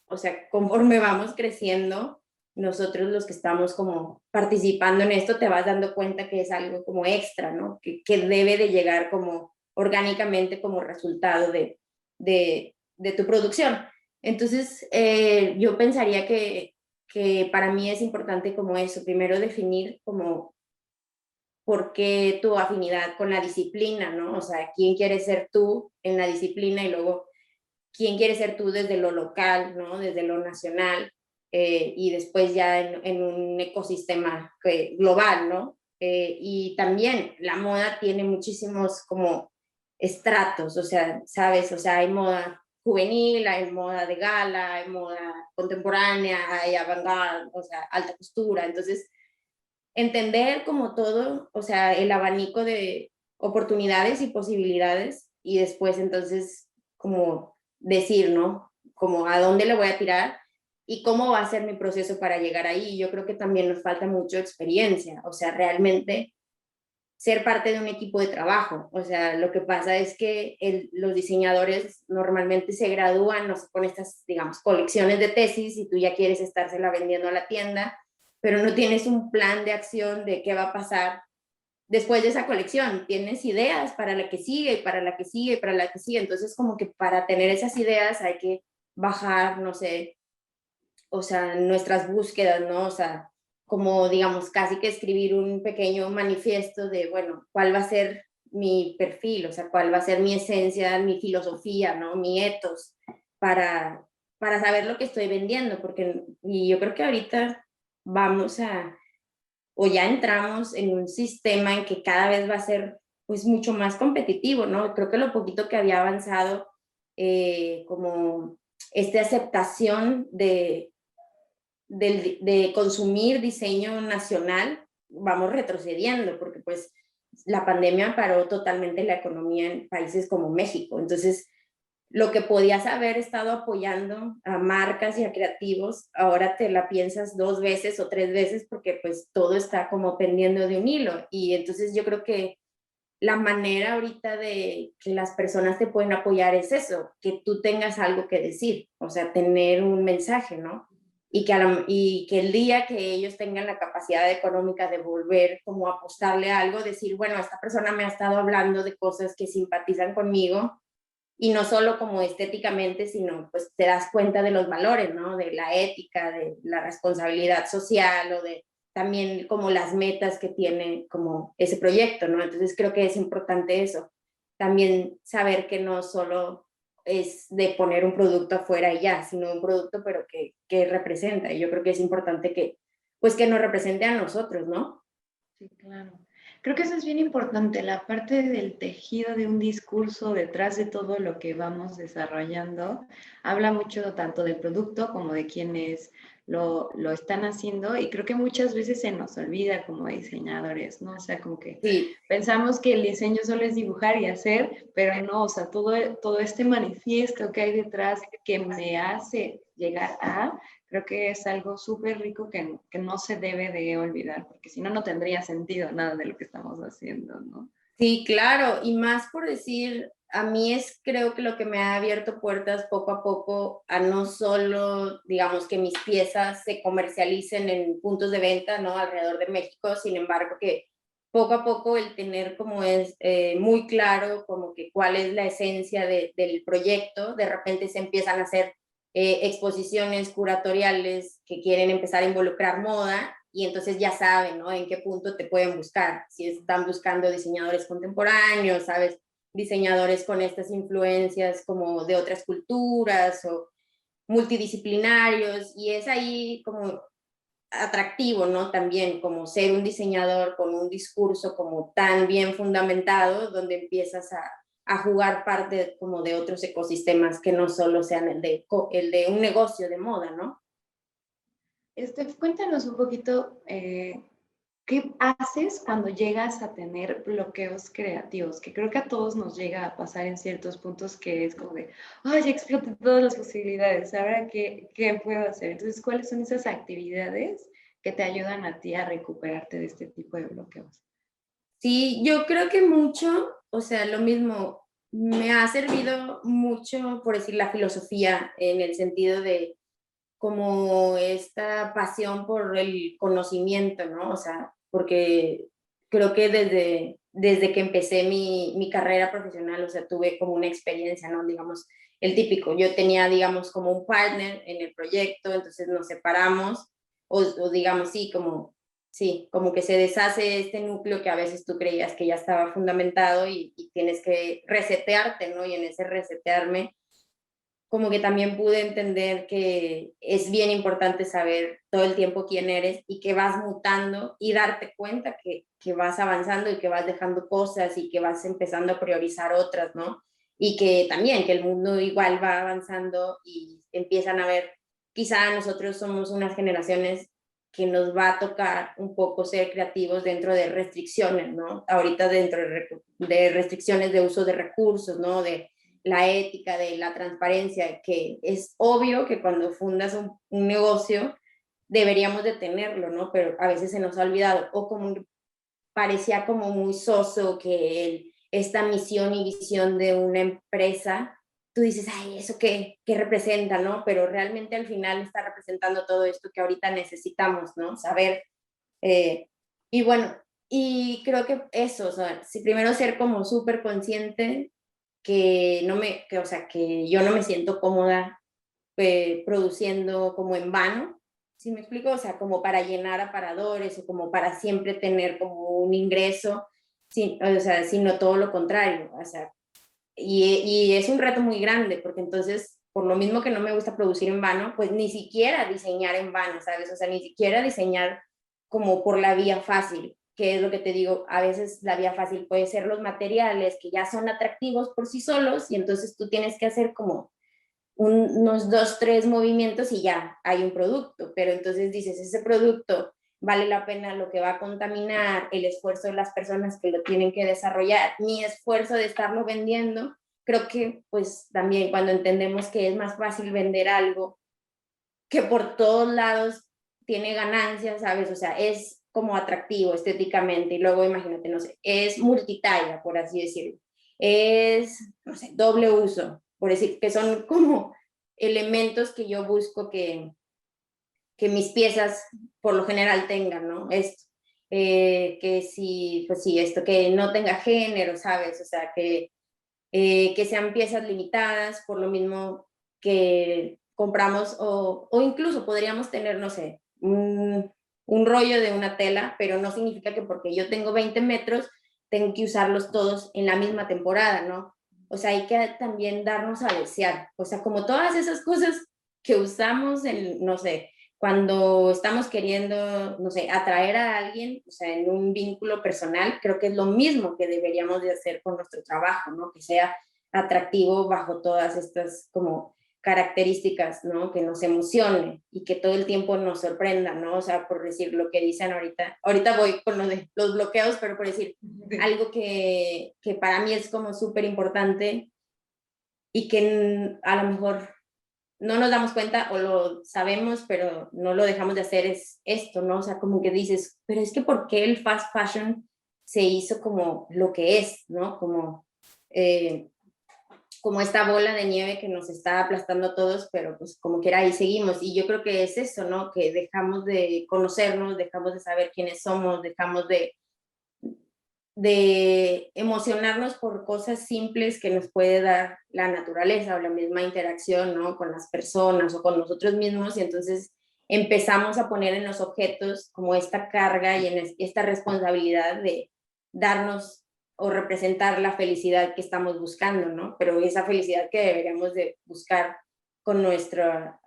o sea, conforme vamos creciendo, nosotros los que estamos como participando en esto, te vas dando cuenta que es algo como extra, ¿no? Que debe de llegar como orgánicamente como resultado de tu producción. Entonces, yo pensaría que para mí es importante como eso, primero definir como por qué tu afinidad con la disciplina, ¿no? O sea, quién quieres ser tú en la disciplina y luego quién quiere ser tú desde lo local, ¿no? Desde lo nacional, y después ya en un ecosistema global, ¿no? Y también la moda tiene muchísimos como estratos, o sea, ¿sabes? O sea, hay moda juvenil, hay moda de gala, hay moda contemporánea, hay avant-garde, o sea, alta costura. Entonces, entender como todo, o sea, el abanico de oportunidades y posibilidades y después entonces como decir, ¿no? Como a dónde le voy a tirar y cómo va a ser mi proceso para llegar ahí. Yo creo que también nos falta mucho experiencia, o sea, realmente ser parte de un equipo de trabajo. O sea, lo que pasa es que los diseñadores normalmente se gradúan, no sé, con estas, digamos, colecciones de tesis y tú ya quieres estársela vendiendo a la tienda, pero no tienes un plan de acción de qué va a pasar después de esa colección. Tienes ideas para la que sigue y para la que sigue y para la que sigue. Entonces, como que para tener esas ideas hay que bajar, no sé, o sea, nuestras búsquedas, ¿no? O sea, como digamos, casi que escribir un pequeño manifiesto de, bueno, cuál va a ser mi perfil, o sea, cuál va a ser mi esencia, mi filosofía, ¿no? Mi ethos, para, para saber lo que estoy vendiendo, porque y yo creo que ahorita vamos a, o ya entramos en un sistema en que cada vez va a ser, pues, mucho más competitivo, ¿no? Creo que lo poquito que había avanzado, como esta aceptación de consumir diseño nacional, vamos retrocediendo, porque pues la pandemia paró totalmente la economía en países como México. Entonces, lo que podías haber estado apoyando a marcas y a creativos, ahora te la piensas dos veces o tres veces porque pues todo está como pendiendo de un hilo. Y entonces yo creo que la manera ahorita de que las personas te pueden apoyar es eso, que tú tengas algo que decir, o sea, tener un mensaje, ¿no? y que el día que ellos tengan la capacidad económica de volver como a apostarle a algo, decir, bueno, esta persona me ha estado hablando de cosas que simpatizan conmigo, y no solo como estéticamente, sino pues te das cuenta de los valores, ¿no? De la ética, de la responsabilidad social o de también como las metas que tiene como ese proyecto, ¿no? Entonces creo que es importante eso, también saber que no solo es de poner un producto afuera y ya, sino un producto pero que representa, y yo creo que es importante que pues que nos represente a nosotros, ¿no? Sí, claro. Creo que eso es bien importante, la parte del tejido de un discurso detrás de todo lo que vamos desarrollando, habla mucho tanto del producto como de quienes lo están haciendo y creo que muchas veces se nos olvida como diseñadores, ¿no? O sea, como que Sí, pensamos que el diseño solo es dibujar y hacer, pero no, o sea, todo este manifiesto que hay detrás que me hace llegar a creo que es algo súper rico que no se debe de olvidar, porque si no, no tendría sentido nada de lo que estamos haciendo, ¿no? sí, claro, y más por decir, a mí es creo que lo que me ha abierto puertas poco a poco a no solo, digamos, que mis piezas se comercialicen en puntos de venta, ¿no? Alrededor de México, sin embargo, que poco a poco el tener como es muy claro como que cuál es la esencia del proyecto, de repente se empiezan a hacer exposiciones curatoriales que quieren empezar a involucrar moda y entonces ya saben, ¿no? En qué punto te pueden buscar. Si están buscando diseñadores contemporáneos, ¿sabes? Diseñadores con estas influencias como de otras culturas o multidisciplinarios y es ahí como atractivo, ¿no? También como ser un diseñador con un discurso como tan bien fundamentado, donde empiezas a jugar parte como de otros ecosistemas que no solo sean el de un negocio de moda, ¿no? Cuéntanos un poquito, ¿qué haces cuando llegas a tener bloqueos creativos? Que creo que a todos nos llega a pasar en ciertos puntos que es como de, ay, ya exploté todas las posibilidades, ¿ahora qué puedo hacer? Entonces, ¿cuáles son esas actividades que te ayudan a ti a recuperarte de este tipo de bloqueos? Sí, yo creo que mucho, o sea, lo mismo, me ha servido mucho, por decir, la filosofía en el sentido de como esta pasión por el conocimiento, ¿no? O sea, porque creo que desde que empecé mi carrera profesional, o sea, tuve como una experiencia, ¿no? Digamos, el típico, yo tenía, digamos, como un partner en el proyecto, entonces nos separamos, o digamos, sí, como que se deshace este núcleo que a veces tú creías que ya estaba fundamentado y tienes que resetearte, ¿no? Y en ese resetearme como que también pude entender que es bien importante saber todo el tiempo quién eres y que vas mutando y darte cuenta que vas avanzando y que vas dejando cosas y que vas empezando a priorizar otras, ¿no? Y que también, que el mundo igual va avanzando y empiezan a ver, quizá nosotros somos unas generaciones que nos va a tocar un poco ser creativos dentro de restricciones, ¿no? Ahorita dentro de restricciones de uso de recursos, ¿no? De la ética, de la transparencia, que es obvio que cuando fundas un negocio deberíamos de tenerlo, ¿no? Pero a veces se nos ha olvidado, o como parecía como muy soso que esta misión y visión de una empresa, tú dices, ay, ¿eso qué representa, no? Pero realmente al final está representando todo esto que ahorita necesitamos, ¿no? Saber. Eh, y bueno, y creo que eso, o sea, si primero ser como súper consciente que no me, que, o sea, que yo no me siento cómoda produciendo como en vano, ¿sí me explico? O sea, como para llenar aparadores o como para siempre tener como un ingreso, o sea, sino todo lo contrario, o sea, y es un reto muy grande porque entonces, por lo mismo que no me gusta producir en vano, pues ni siquiera diseñar en vano, ¿sabes? O sea, ni siquiera diseñar como por la vía fácil, que es lo que te digo, a veces la vía fácil puede ser los materiales que ya son atractivos por sí solos y entonces tú tienes que hacer como unos dos, tres movimientos y ya hay un producto, pero entonces dices, ese producto vale la pena lo que va a contaminar, el esfuerzo de las personas que lo tienen que desarrollar, mi esfuerzo de estarlo vendiendo, creo que pues también cuando entendemos que es más fácil vender algo que por todos lados tiene ganancias, ¿sabes? O sea, es como atractivo estéticamente y luego imagínate, no sé, es multitalla, por así decirlo, es, no sé, doble uso, por decir, que son como elementos que yo busco que mis piezas por lo general tengan, ¿no? Esto. Que si, pues sí, esto, que no tenga género, ¿sabes? O sea, que sean piezas limitadas, por lo mismo que compramos, o incluso podríamos tener, no sé, un rollo de una tela, pero no significa que porque yo tengo 20 metros, tengo que usarlos todos en la misma temporada, ¿no? O sea, hay que también darnos a desear, o sea, como todas esas cosas que usamos en, no sé, cuando estamos queriendo, no sé, atraer a alguien, o sea, en un vínculo personal, creo que es lo mismo que deberíamos de hacer con nuestro trabajo, ¿no? Que sea atractivo bajo todas estas como características, ¿no? Que nos emocione y que todo el tiempo nos sorprenda, ¿no? O sea, por decir lo que dicen ahorita voy con lo de los bloqueos, pero por decir algo que para mí es como súper importante y que a lo mejor no nos damos cuenta o lo sabemos, pero no lo dejamos de hacer, es esto, ¿no? O sea, como que dices, pero es que ¿por qué el fast fashion se hizo como lo que es, ¿no? Eh, como esta bola de nieve que nos está aplastando a todos, pero pues como quiera ahí seguimos. Y yo creo que es eso, ¿no? Que dejamos de conocernos, dejamos de saber quiénes somos, dejamos de emocionarnos por cosas simples que nos puede dar la naturaleza o la misma interacción, ¿no? Con las personas o con nosotros mismos, y entonces empezamos a poner en los objetos como esta carga y en esta responsabilidad de darnos o representar la felicidad que estamos buscando, ¿no? Pero esa felicidad que deberíamos de buscar con nuestra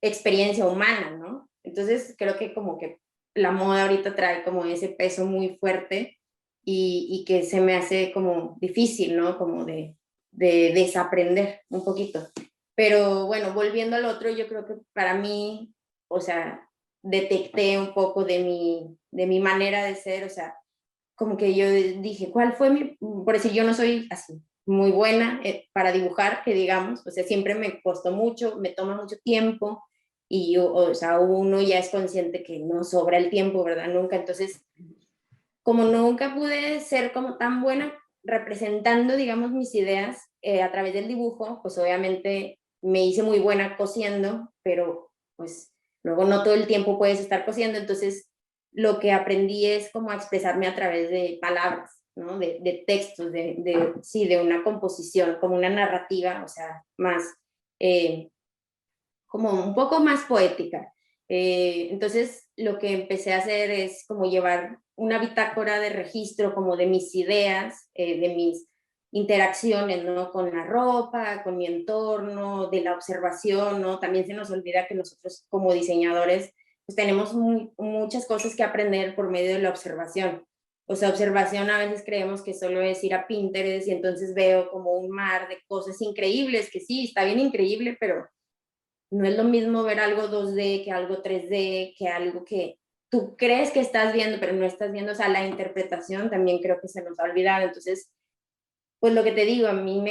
experiencia humana, ¿no? Entonces creo que como que la moda ahorita trae como ese peso muy fuerte y que se me hace como difícil, ¿no? Como de desaprender un poquito. Pero bueno, volviendo al otro, yo creo que para mí, o sea, detecté un poco de mi manera de ser, o sea, como que yo dije, ¿cuál fue mi, por decir, yo no soy así muy buena para dibujar, que digamos, o sea, siempre me costó mucho, me toma mucho tiempo y, o sea, uno ya es consciente que no sobra el tiempo, ¿verdad? Nunca, entonces como nunca pude ser como tan buena representando, digamos, mis ideas a través del dibujo, pues obviamente me hice muy buena cosiendo, pero pues luego no todo el tiempo puedes estar cosiendo, entonces lo que aprendí es como a expresarme a través de palabras, ¿no? De textos, sí, de una composición, como una narrativa, o sea, más, eh, como un poco más poética. Entonces, lo que empecé a hacer es como llevar una bitácora de registro como de mis ideas, de mis interacciones, ¿no? Con la ropa, con mi entorno, de la observación, ¿no? También se nos olvida que nosotros como diseñadores pues tenemos muchas cosas que aprender por medio de la observación. O sea, observación a veces creemos que solo es ir a Pinterest y entonces veo como un mar de cosas increíbles, que sí, está bien increíble, pero no es lo mismo ver algo 2D que algo 3D, que algo que tú crees que estás viendo, pero no estás viendo. O sea, la interpretación también creo que se nos ha olvidado. Entonces, pues lo que te digo, a mí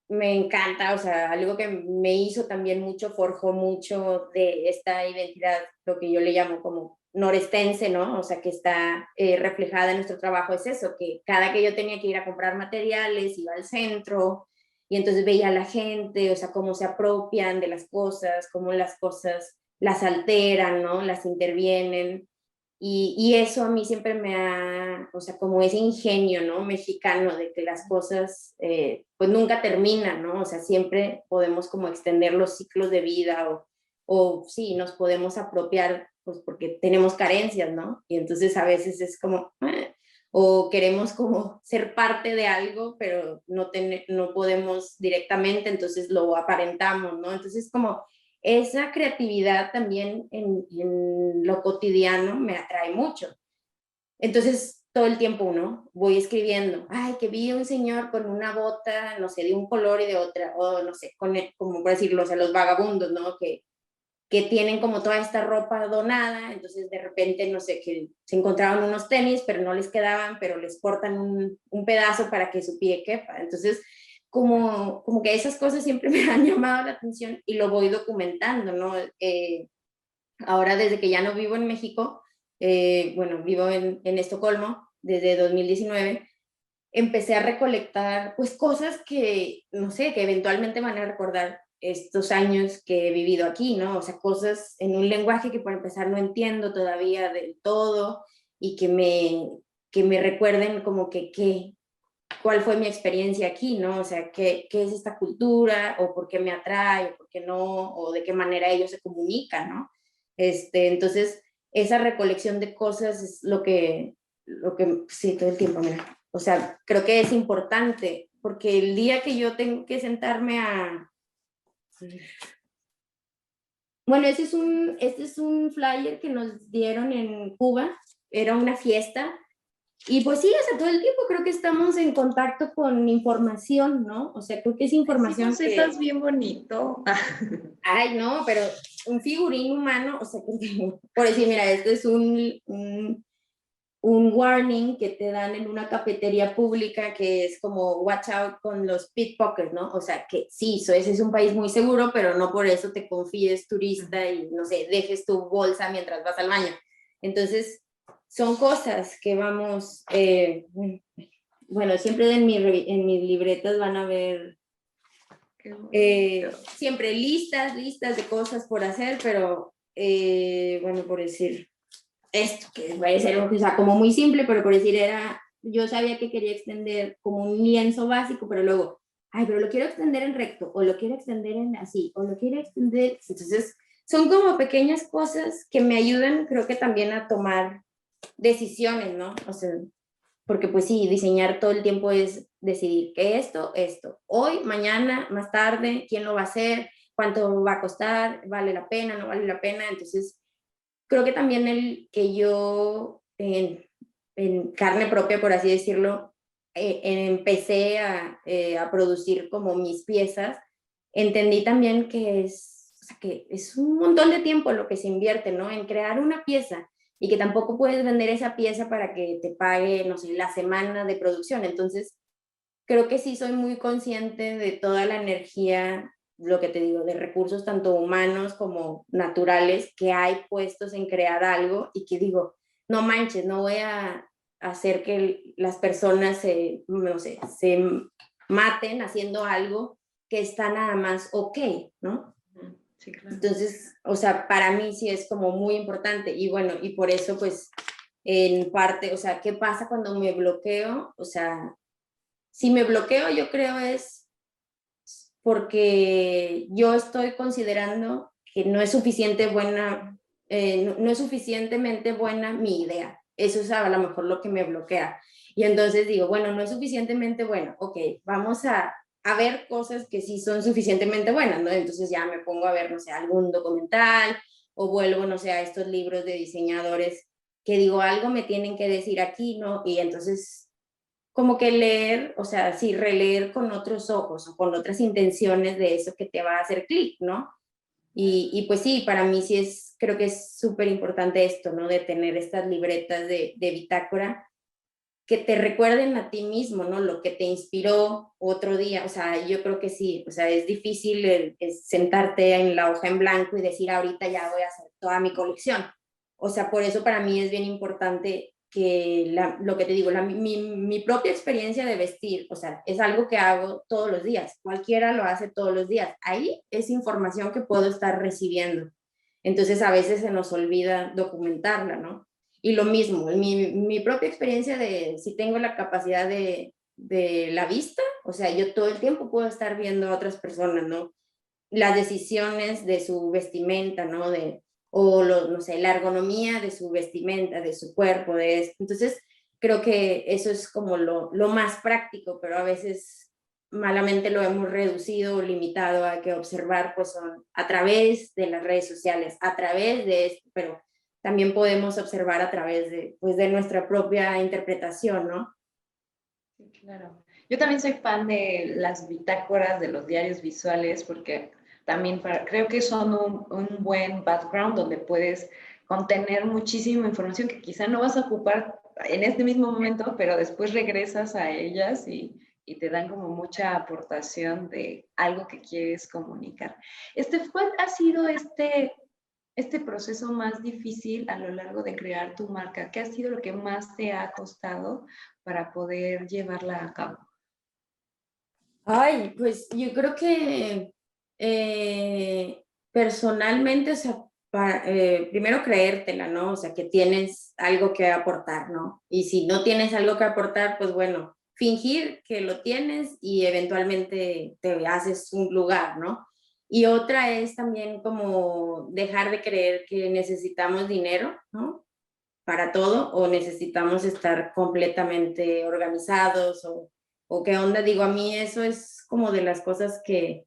me encanta, o sea, algo que me hizo también mucho, forjó mucho de esta identidad, lo que yo le llamo como norestense, ¿no? O sea, que está reflejada en nuestro trabajo, es eso, que cada que yo tenía que ir a comprar materiales, iba al centro, y entonces veía a la gente, o sea, cómo se apropian de las cosas, cómo las cosas las alteran, ¿no? Las intervienen. Y eso a mí siempre me ha, o sea, como ese ingenio, ¿no? Mexicano de que las cosas pues nunca terminan, ¿no? O sea, siempre podemos como extender los ciclos de vida o sí, nos podemos apropiar pues porque tenemos carencias, ¿no? Y entonces a veces es como, o queremos como ser parte de algo, pero no podemos directamente, entonces lo aparentamos, ¿no? Entonces como esa creatividad también en lo cotidiano me atrae mucho. Entonces, todo el tiempo, ¿no? Voy escribiendo, ay, que vi un señor con una bota, no sé, de un color y de otra, o no sé, como por decirlo, o sea, los vagabundos, ¿no? Que tienen como toda esta ropa donada, entonces de repente, no sé, que se encontraban unos tenis, pero no les quedaban, pero les cortan un pedazo para que su pie quepa. Entonces, como que esas cosas siempre me han llamado la atención y lo voy documentando, ¿no? Ahora desde que ya no vivo en México, bueno, vivo en Estocolmo desde 2019, empecé a recolectar pues cosas que, no sé, que eventualmente van a recordar estos años que he vivido aquí, ¿no? O sea, cosas en un lenguaje que por empezar no entiendo todavía del todo y que me recuerden como que cuál fue mi experiencia aquí, ¿no? O sea, qué es esta cultura o por qué me atrae o por qué no, o de qué manera ellos se comunican, ¿no? Entonces, esa recolección de cosas es lo que, sí, todo el tiempo, mira. O sea, creo que es importante, porque el día que yo tengo que sentarme a... Bueno, este es un flyer que nos dieron en Cuba, era una fiesta, y pues sí, o sea, todo el tiempo creo que estamos en contacto con información, ¿no? O sea, creo que es Sí, información que... bocetas bien bonito. Ay, no, pero un figurín humano, o sea, por decir, mira, esto es un warning que te dan en una cafetería pública que es como watch out con los pickpockets, ¿no? O sea, que sí, ese es un país muy seguro, pero no por eso te confíes turista y, no sé, dejes tu bolsa mientras vas al baño. Entonces, son cosas que vamos, bueno, siempre en mis libretas van a ver siempre listas de cosas por hacer, pero, bueno, por decir esto, que puede ser, o sea, como muy simple, pero por decir yo sabía que quería extender como un lienzo básico, pero luego, ay, pero lo quiero extender en recto, o lo quiero extender en así, o lo quiero extender, entonces son como pequeñas cosas que me ayudan, creo que también a tomar decisiones, ¿no? O sea, porque pues sí, diseñar todo el tiempo es decidir que esto, hoy, mañana, más tarde, quién lo va a hacer, cuánto va a costar, vale la pena, no vale la pena, entonces creo que también el que yo en carne propia, por así decirlo, empecé a producir como mis piezas, entendí también o sea, que es un montón de tiempo lo que se invierte, ¿no? En crear una pieza y que tampoco puedes vender esa pieza para que te pague, no sé, la semana de producción. Entonces, creo que sí soy muy consciente de toda la energía, lo que te digo, de recursos tanto humanos como naturales que hay puestos en crear algo y que digo, no manches, no voy a hacer que las personas no sé, se maten haciendo algo que está nada más ok, ¿no? Sí, claro. Entonces, o sea, para mí sí es como muy importante y bueno, y por eso pues en parte, o sea, ¿qué pasa cuando me bloqueo? O sea, si me bloqueo, yo creo es porque yo estoy considerando que no es suficiente buena, no es suficientemente buena mi idea. Eso es a lo mejor lo que me bloquea. Y entonces digo, bueno, no es suficientemente buena. Ok, vamos a ver cosas que sí son suficientemente buenas, ¿no? Entonces ya me pongo a ver, no sé, algún documental o vuelvo, no sé, a estos libros de diseñadores que digo, algo me tienen que decir aquí, ¿no? Y entonces como que leer, o sea, sí, releer con otros ojos o con otras intenciones de eso que te va a hacer clic, ¿no? Y pues sí, para mí sí creo que es súper importante esto, ¿no? De tener estas libretas de bitácora que te recuerden a ti mismo, ¿no? Lo que te inspiró otro día, o sea, yo creo que sí, o sea, es difícil sentarte en la hoja en blanco y decir, ahorita ya voy a hacer toda mi colección. O sea, por eso para mí es bien importante que lo que te digo, mi propia experiencia de vestir, o sea, es algo que hago todos los días, cualquiera lo hace todos los días. Ahí es información que puedo estar recibiendo. Entonces a veces se nos olvida documentarla, ¿no? Y lo mismo, mi propia experiencia de si tengo la capacidad de la vista, o sea, yo todo el tiempo puedo estar viendo a otras personas, ¿no? Las decisiones de su vestimenta, ¿no? No sé, la ergonomía de su vestimenta, de su cuerpo, de esto. Entonces, creo que eso es como lo más práctico, pero a veces malamente lo hemos reducido o limitado a que observar, pues son a través de las redes sociales, a través de esto, pero también podemos observar a través de, pues, de nuestra propia interpretación, ¿no? Sí, claro. Yo también soy fan de las bitácoras, de los diarios visuales, porque también creo que son un buen background donde puedes contener muchísima información que quizá no vas a ocupar en este mismo momento, pero después regresas a ellas y te dan como mucha aportación de algo que quieres comunicar. ¿Cuál ha sido este proceso más difícil a lo largo de crear tu marca? ¿Qué ha sido lo que más te ha costado para poder llevarla a cabo? Ay, pues yo creo que Personalmente, o sea, primero creértela, ¿no? O sea, que tienes algo que aportar, ¿no? Y si no tienes algo que aportar, pues bueno, fingir que lo tienes y eventualmente te haces un lugar, ¿no? Y otra es también como dejar de creer que necesitamos dinero, ¿no? Para todo o necesitamos estar completamente organizados o qué onda. Digo, a mí eso es como de las cosas que,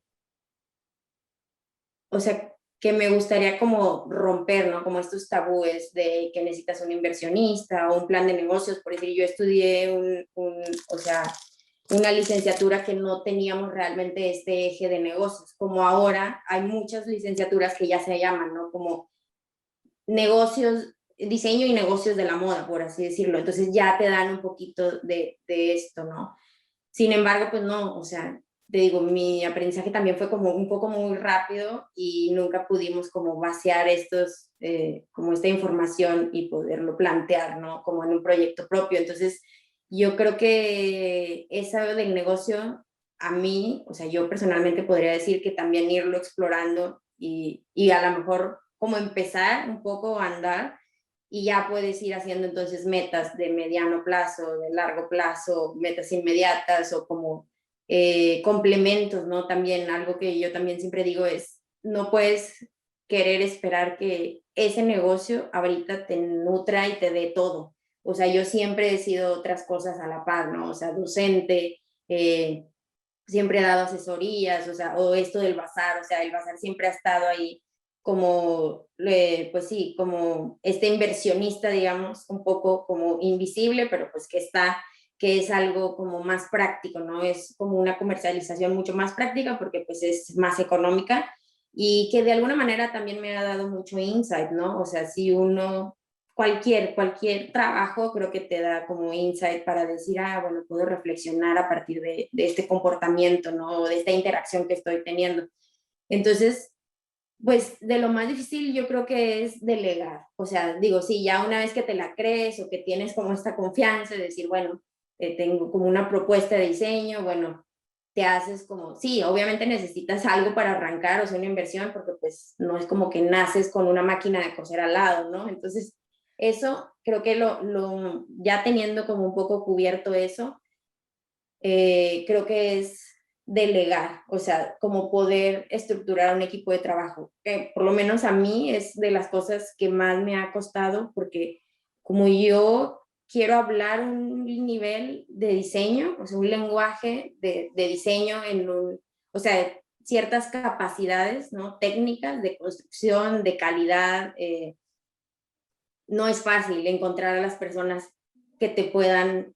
o sea, que me gustaría como romper, ¿no? Como estos tabúes de que necesitas un inversionista o un plan de negocios. Por decir, yo estudié o sea, una licenciatura que no teníamos realmente este eje de negocios, como ahora hay muchas licenciaturas que ya se llaman, ¿no? Como negocios, diseño y negocios de la moda, por así decirlo. Entonces ya te dan un poquito de esto, ¿no? Sin embargo, pues no, o sea, te digo, mi aprendizaje también fue como un poco muy rápido y nunca pudimos como vaciar como esta información y poderlo plantear, ¿no? Como en un proyecto propio. Entonces, yo creo que eso del negocio, a mí, o sea, yo personalmente podría decir que también irlo explorando y a lo mejor como empezar un poco a andar y ya puedes ir haciendo entonces metas de mediano plazo, de largo plazo, metas inmediatas o como complementos, ¿no? También algo que yo también siempre digo es, no puedes querer esperar que ese negocio ahorita te nutra y te dé todo. O sea, yo siempre he sido otras cosas a la par, ¿no? O sea, docente, siempre he dado asesorías, o sea, o esto del bazar, o sea, el bazar siempre ha estado ahí como, pues sí, como este inversionista, digamos, un poco como invisible, pero pues que está, que es algo como más práctico, ¿no? Es como una comercialización mucho más práctica porque pues es más económica y que de alguna manera también me ha dado mucho insight, ¿no? O sea, si uno cualquier trabajo creo que te da como insight para decir, ah, bueno, puedo reflexionar a partir de este comportamiento, ¿no? De esta interacción que estoy teniendo. Entonces, pues de lo más difícil yo creo que es delegar. O sea, digo, sí, ya una vez que te la crees o que tienes como esta confianza de decir, bueno, tengo como una propuesta de diseño, bueno, te haces como, sí, obviamente necesitas algo para arrancar, o sea, una inversión, porque pues no es como que naces con una máquina de coser al lado, ¿no? Entonces, eso creo que ya teniendo como un poco cubierto eso, creo que es delegar, o sea, como poder estructurar un equipo de trabajo, que por lo menos a mí es de las cosas que más me ha costado, porque como yo quiero hablar un nivel de diseño, o sea, un lenguaje de diseño o sea, ciertas capacidades, ¿no? Técnicas de construcción, de calidad, no es fácil encontrar a las personas que te puedan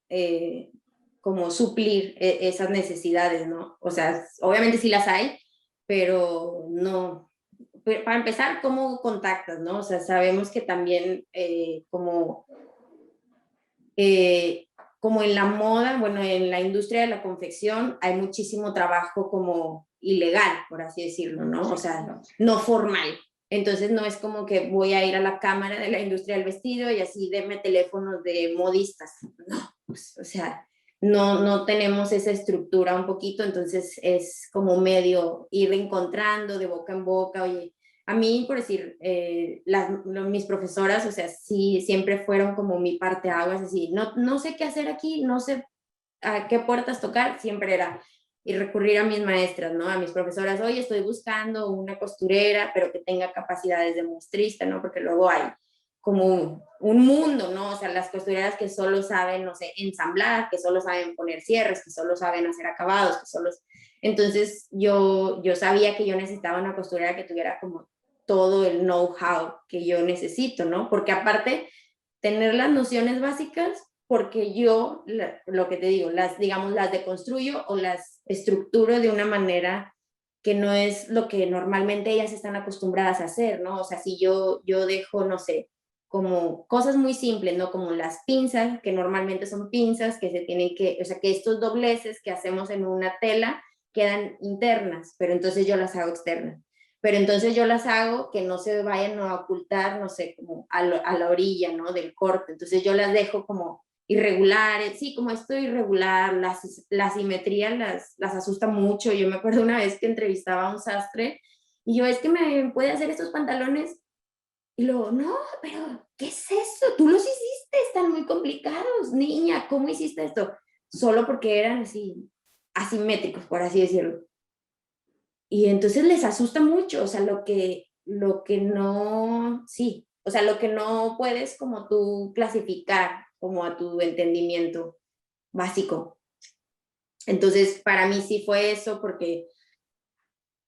como suplir esas necesidades, ¿no? O sea, obviamente sí las hay, pero no. Para empezar, ¿cómo contactas, no? O sea, sabemos que también eh, como en la moda, bueno, en la industria de la confección hay muchísimo trabajo como ilegal, por así decirlo, ¿no? O sea, no formal. Entonces no es como que voy a ir a la cámara de la industria del vestido y así denme teléfonos de modistas. No, pues, o sea, no tenemos esa estructura un poquito, entonces es como medio ir encontrando de boca en boca, oye, a mí, por decir, mis profesoras, o sea, sí, siempre fueron como mi parte agua, es decir, no sé qué hacer aquí, no sé a qué puertas tocar, siempre era y recurrir a mis maestras, ¿no? A mis profesoras, oye, estoy buscando una costurera, pero que tenga capacidades de muestrista, ¿no? Porque luego hay como un mundo, ¿no? O sea, las costureras que solo saben, no sé, ensamblar, que solo saben poner cierres, que solo saben hacer acabados, que solo... Entonces yo sabía que yo necesitaba una costurera que tuviera como todo el know-how que yo necesito, ¿no? Porque aparte, tener las nociones básicas, porque yo, lo que te digo, digamos, las deconstruyo o las estructuro de una manera que no es lo que normalmente ellas están acostumbradas a hacer, ¿no? O sea, si yo dejo, no sé, como cosas muy simples, ¿no? Como las pinzas, que normalmente son pinzas que se tienen que, o sea, que estos dobleces que hacemos en una tela quedan internas, pero entonces yo las hago externas. Pero entonces yo las hago que no se vayan a ocultar, no sé, como a la orilla, ¿no? Del corte. Entonces yo las dejo como irregulares, sí, como esto irregular, la simetría las asusta mucho. Yo me acuerdo una vez que entrevistaba a un sastre y yo, es que me puede hacer estos pantalones. Y luego, no, pero ¿qué es eso? Tú los hiciste, están muy complicados, niña, ¿cómo hiciste esto? Solo porque eran así, asimétricos, por así decirlo. Y entonces les asusta mucho, o sea, lo que no, sí, o sea, lo que no puedes como tú clasificar como a tu entendimiento básico. Entonces, para mí sí fue eso porque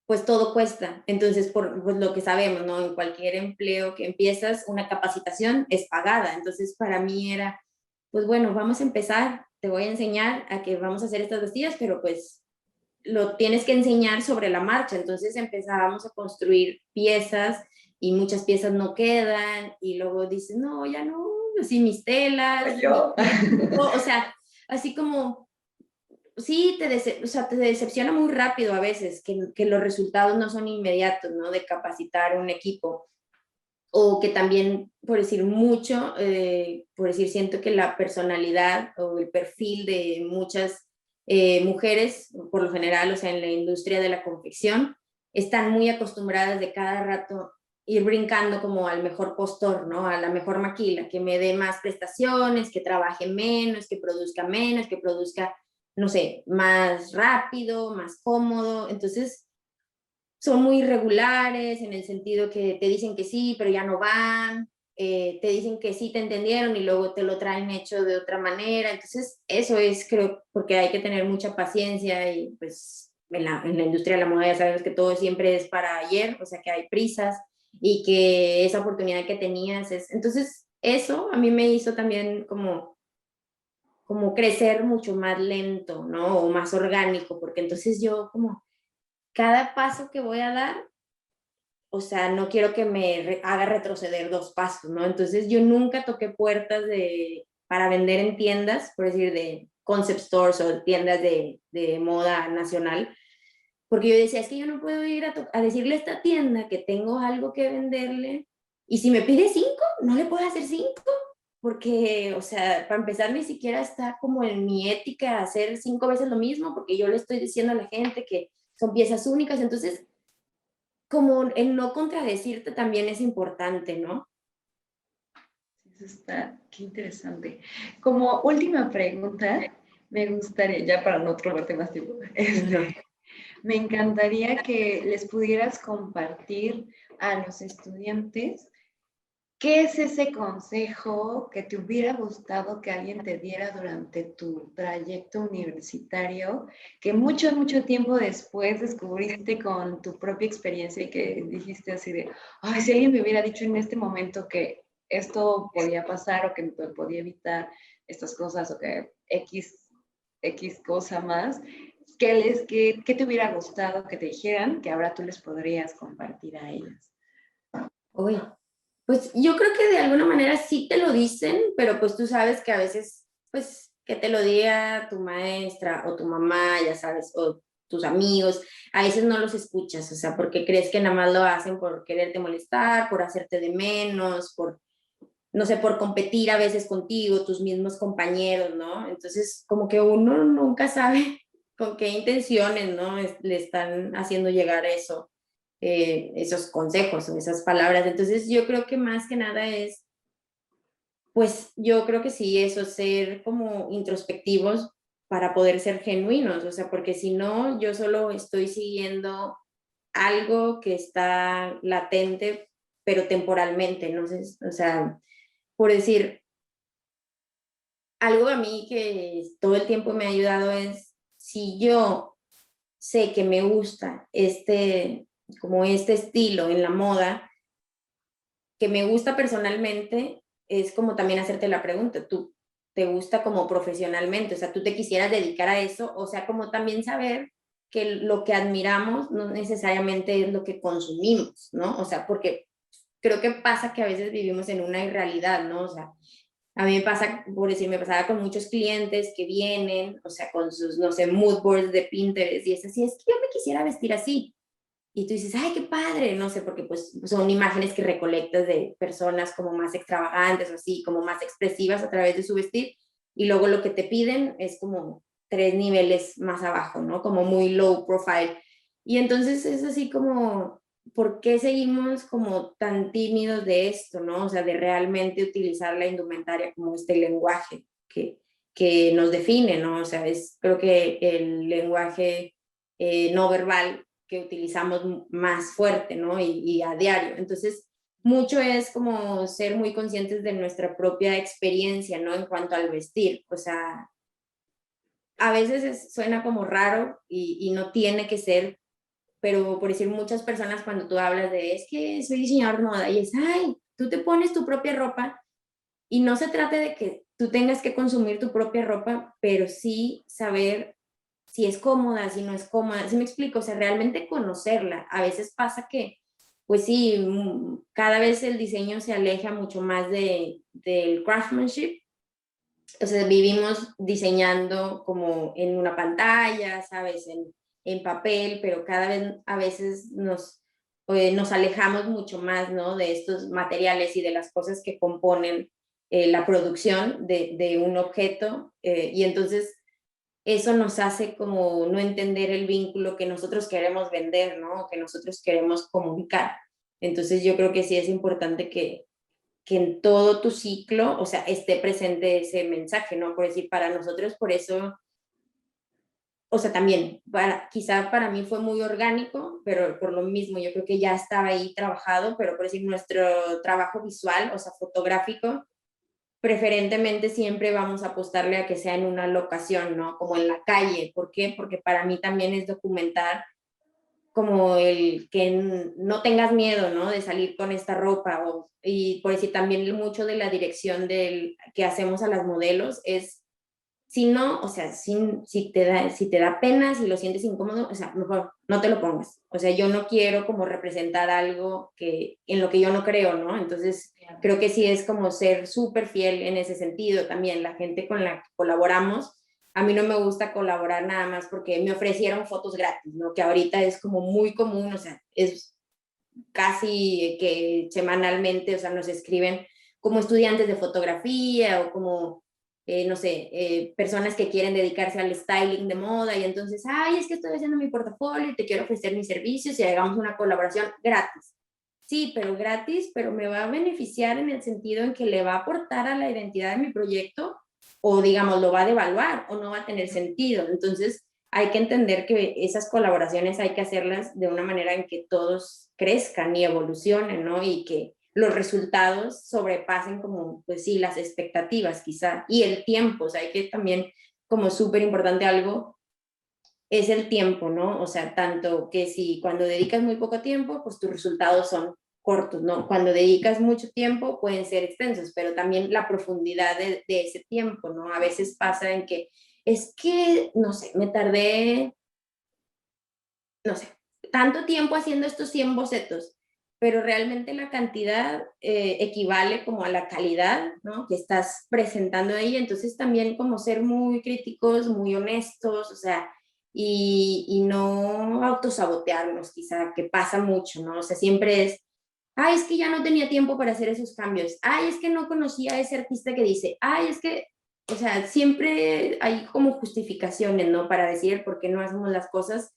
pues todo cuesta. Entonces, por pues, lo que sabemos, ¿no? En cualquier empleo que empiezas, una capacitación es pagada. Entonces, para mí era, pues bueno, vamos a empezar, te voy a enseñar a que vamos a hacer estas vestidas, pero pues lo tienes que enseñar sobre la marcha. Entonces empezábamos a construir piezas y muchas piezas no quedan y luego dices, no, ya no, así mis telas, Yo. o sea, así como sí, o sea, te decepciona muy rápido a veces que los resultados no son inmediatos, ¿no? De capacitar un equipo. O que también, por decir mucho, por decir, siento que la personalidad o el perfil de muchas mujeres, por lo general, o sea, en la industria de la confección, están muy acostumbradas de cada rato ir brincando como al mejor postor, ¿no? A la mejor maquila, que me dé más prestaciones, que trabaje menos, que produzca, no sé, más rápido, más cómodo. Entonces, son muy irregulares en el sentido que te dicen que sí, pero ya no van, te dicen que sí te entendieron y luego te lo traen hecho de otra manera. Entonces, eso es, creo, porque hay que tener mucha paciencia y pues en la industria de la moda ya sabes que todo siempre es para ayer, o sea que hay prisas y que esa oportunidad que tenías es... Entonces, eso a mí me hizo también como crecer mucho más lento, ¿no? O más orgánico, porque entonces yo como cada paso que voy a dar, o sea, no quiero que me haga retroceder 2 pasos, ¿no? Entonces yo nunca toqué puertas para vender en tiendas, por decir, de concept stores o tiendas de moda nacional, porque yo decía, es que yo no puedo ir a decirle a esta tienda que tengo algo que venderle, y si me pide 5, no le puedo hacer 5, porque, o sea, para empezar, ni siquiera está como en mi ética hacer 5 veces lo mismo, porque yo le estoy diciendo a la gente que son piezas únicas. Entonces como el no contradecirte también es importante, ¿no? Eso está, qué interesante. Como última pregunta, me gustaría, ya para no robarte más tiempo, me encantaría que les pudieras compartir a los estudiantes qué es ese consejo que te hubiera gustado que alguien te diera durante tu trayecto universitario, que mucho, mucho tiempo después descubriste con tu propia experiencia y que dijiste así de, ay, si alguien me hubiera dicho en este momento que esto podía pasar o que me podía evitar estas cosas o que X cosa más, ¿qué te hubiera gustado que te dijeran que ahora tú les podrías compartir a ellas? Uy, pues yo creo que de alguna manera sí te lo dicen, pero pues tú sabes que a veces, pues que te lo diga tu maestra o tu mamá, ya sabes, o tus amigos, a veces no los escuchas, o sea, porque crees que nada más lo hacen por quererte molestar, por hacerte de menos, por, no sé, por competir a veces contigo, tus mismos compañeros, ¿no? Entonces, como que uno nunca sabe con qué intenciones, ¿no? Le están haciendo llegar eso, esos consejos o esas palabras. Entonces, yo creo que más que nada es, pues yo creo que sí, eso, ser como introspectivos para poder ser genuinos, o sea, porque si no, yo solo estoy siguiendo algo que está latente, pero temporalmente, no sé, o sea, por decir, algo a mí que todo el tiempo me ha ayudado es, si yo sé que me gusta como este estilo en la moda, que me gusta personalmente, es como también hacerte la pregunta, ¿tú te gusta como profesionalmente? O sea, ¿tú te quisieras dedicar a eso? O sea, como también saber que lo que admiramos no necesariamente es lo que consumimos, ¿no? O sea, porque creo que pasa que a veces vivimos en una irrealidad, ¿no? O sea, a mí me pasa, por decir, me pasaba con muchos clientes que vienen, o sea, con sus, no sé, mood boards de Pinterest, y es así, es que yo me quisiera vestir así. Y tú dices, ay, qué padre, no sé, porque pues son imágenes que recolectas de personas como más extravagantes o así, como más expresivas a través de su vestir. y luego lo que te piden es como 3 niveles más abajo, ¿no? Como muy low profile. Y entonces es así como, ¿por qué seguimos como tan tímidos de esto, ¿no? O sea, de realmente utilizar la indumentaria como este lenguaje que nos define, ¿no? O sea, creo que el lenguaje no verbal que utilizamos más fuerte, ¿no? Y a diario. Entonces, mucho es como ser muy conscientes de nuestra propia experiencia, ¿no? En cuanto al vestir. O sea, a veces suena como raro y no tiene que ser, pero por decir muchas personas cuando tú hablas de, es que soy diseñador de moda y es, ay, tú te pones tu propia ropa y no se trata de que tú tengas que consumir tu propia ropa, pero sí saber si es cómoda, si no es cómoda, ¿sí me explico? O sea, realmente conocerla. A veces pasa que, pues sí, cada vez el diseño se aleja mucho más del craftsmanship. O sea, vivimos diseñando como en una pantalla, ¿sabes? En papel, pero cada vez a veces nos alejamos mucho más, ¿no? De estos materiales y de las cosas que componen la producción de un objeto. Y entonces eso nos hace como no entender el vínculo que nosotros queremos vender, ¿no? Que nosotros queremos comunicar. Entonces yo creo que sí es importante que en todo tu ciclo, o sea, esté presente ese mensaje, ¿no? Por decir, para nosotros, por eso, o sea, también, quizá para mí fue muy orgánico, pero por lo mismo, yo creo que ya estaba ahí trabajado, pero por decir, nuestro trabajo visual, o sea, fotográfico, preferentemente siempre vamos a apostarle a que sea en una locación, ¿no? Como en la calle. ¿Por qué? Porque para mí también es documentar como el que no tengas miedo, ¿no? De salir con esta ropa. Y por decir también mucho de la dirección que hacemos a las modelos es si no, o sea, si te da pena, si lo sientes incómodo, o sea, mejor no te lo pongas. O sea, yo no quiero como representar algo en lo que yo no creo, ¿no? Entonces, creo que sí es como ser súper fiel en ese sentido también. La gente con la que colaboramos, a mí no me gusta colaborar nada más porque me ofrecieron fotos gratis, ¿no? Que ahorita es como muy común, o sea, es casi que semanalmente, o sea, nos escriben como estudiantes de fotografía o como no sé, personas que quieren dedicarse al styling de moda y entonces, ay, es que estoy haciendo mi portafolio y te quiero ofrecer mis servicios y hagamos una colaboración gratis. Sí, pero gratis, pero me va a beneficiar en el sentido en que le va a aportar a la identidad de mi proyecto o digamos, lo va a devaluar o no va a tener sentido. Entonces, hay que entender que esas colaboraciones hay que hacerlas de una manera en que todos crezcan y evolucionen, ¿no? Y que los resultados sobrepasen como, pues sí, las expectativas quizá, y el tiempo, o sea, hay que también, como súper importante algo, es el tiempo, ¿no? O sea, tanto que si cuando dedicas muy poco tiempo, pues tus resultados son cortos, ¿no? Cuando dedicas mucho tiempo pueden ser extensos, pero también la profundidad de ese tiempo, ¿no? A veces pasa en que es que, no sé, me tardé, no sé, tanto tiempo haciendo estos 100 bocetos, pero realmente la cantidad equivale como a la calidad, ¿no? Que estás presentando ahí, entonces también como ser muy críticos, muy honestos, o sea, y no autosabotearnos quizá, que pasa mucho, ¿no? O sea, siempre es, ay, es que ya no tenía tiempo para hacer esos cambios, ay, es que no conocía a ese artista que dice, ay, es que, o sea, siempre hay como justificaciones, ¿no? Para decir por qué no hacemos las cosas,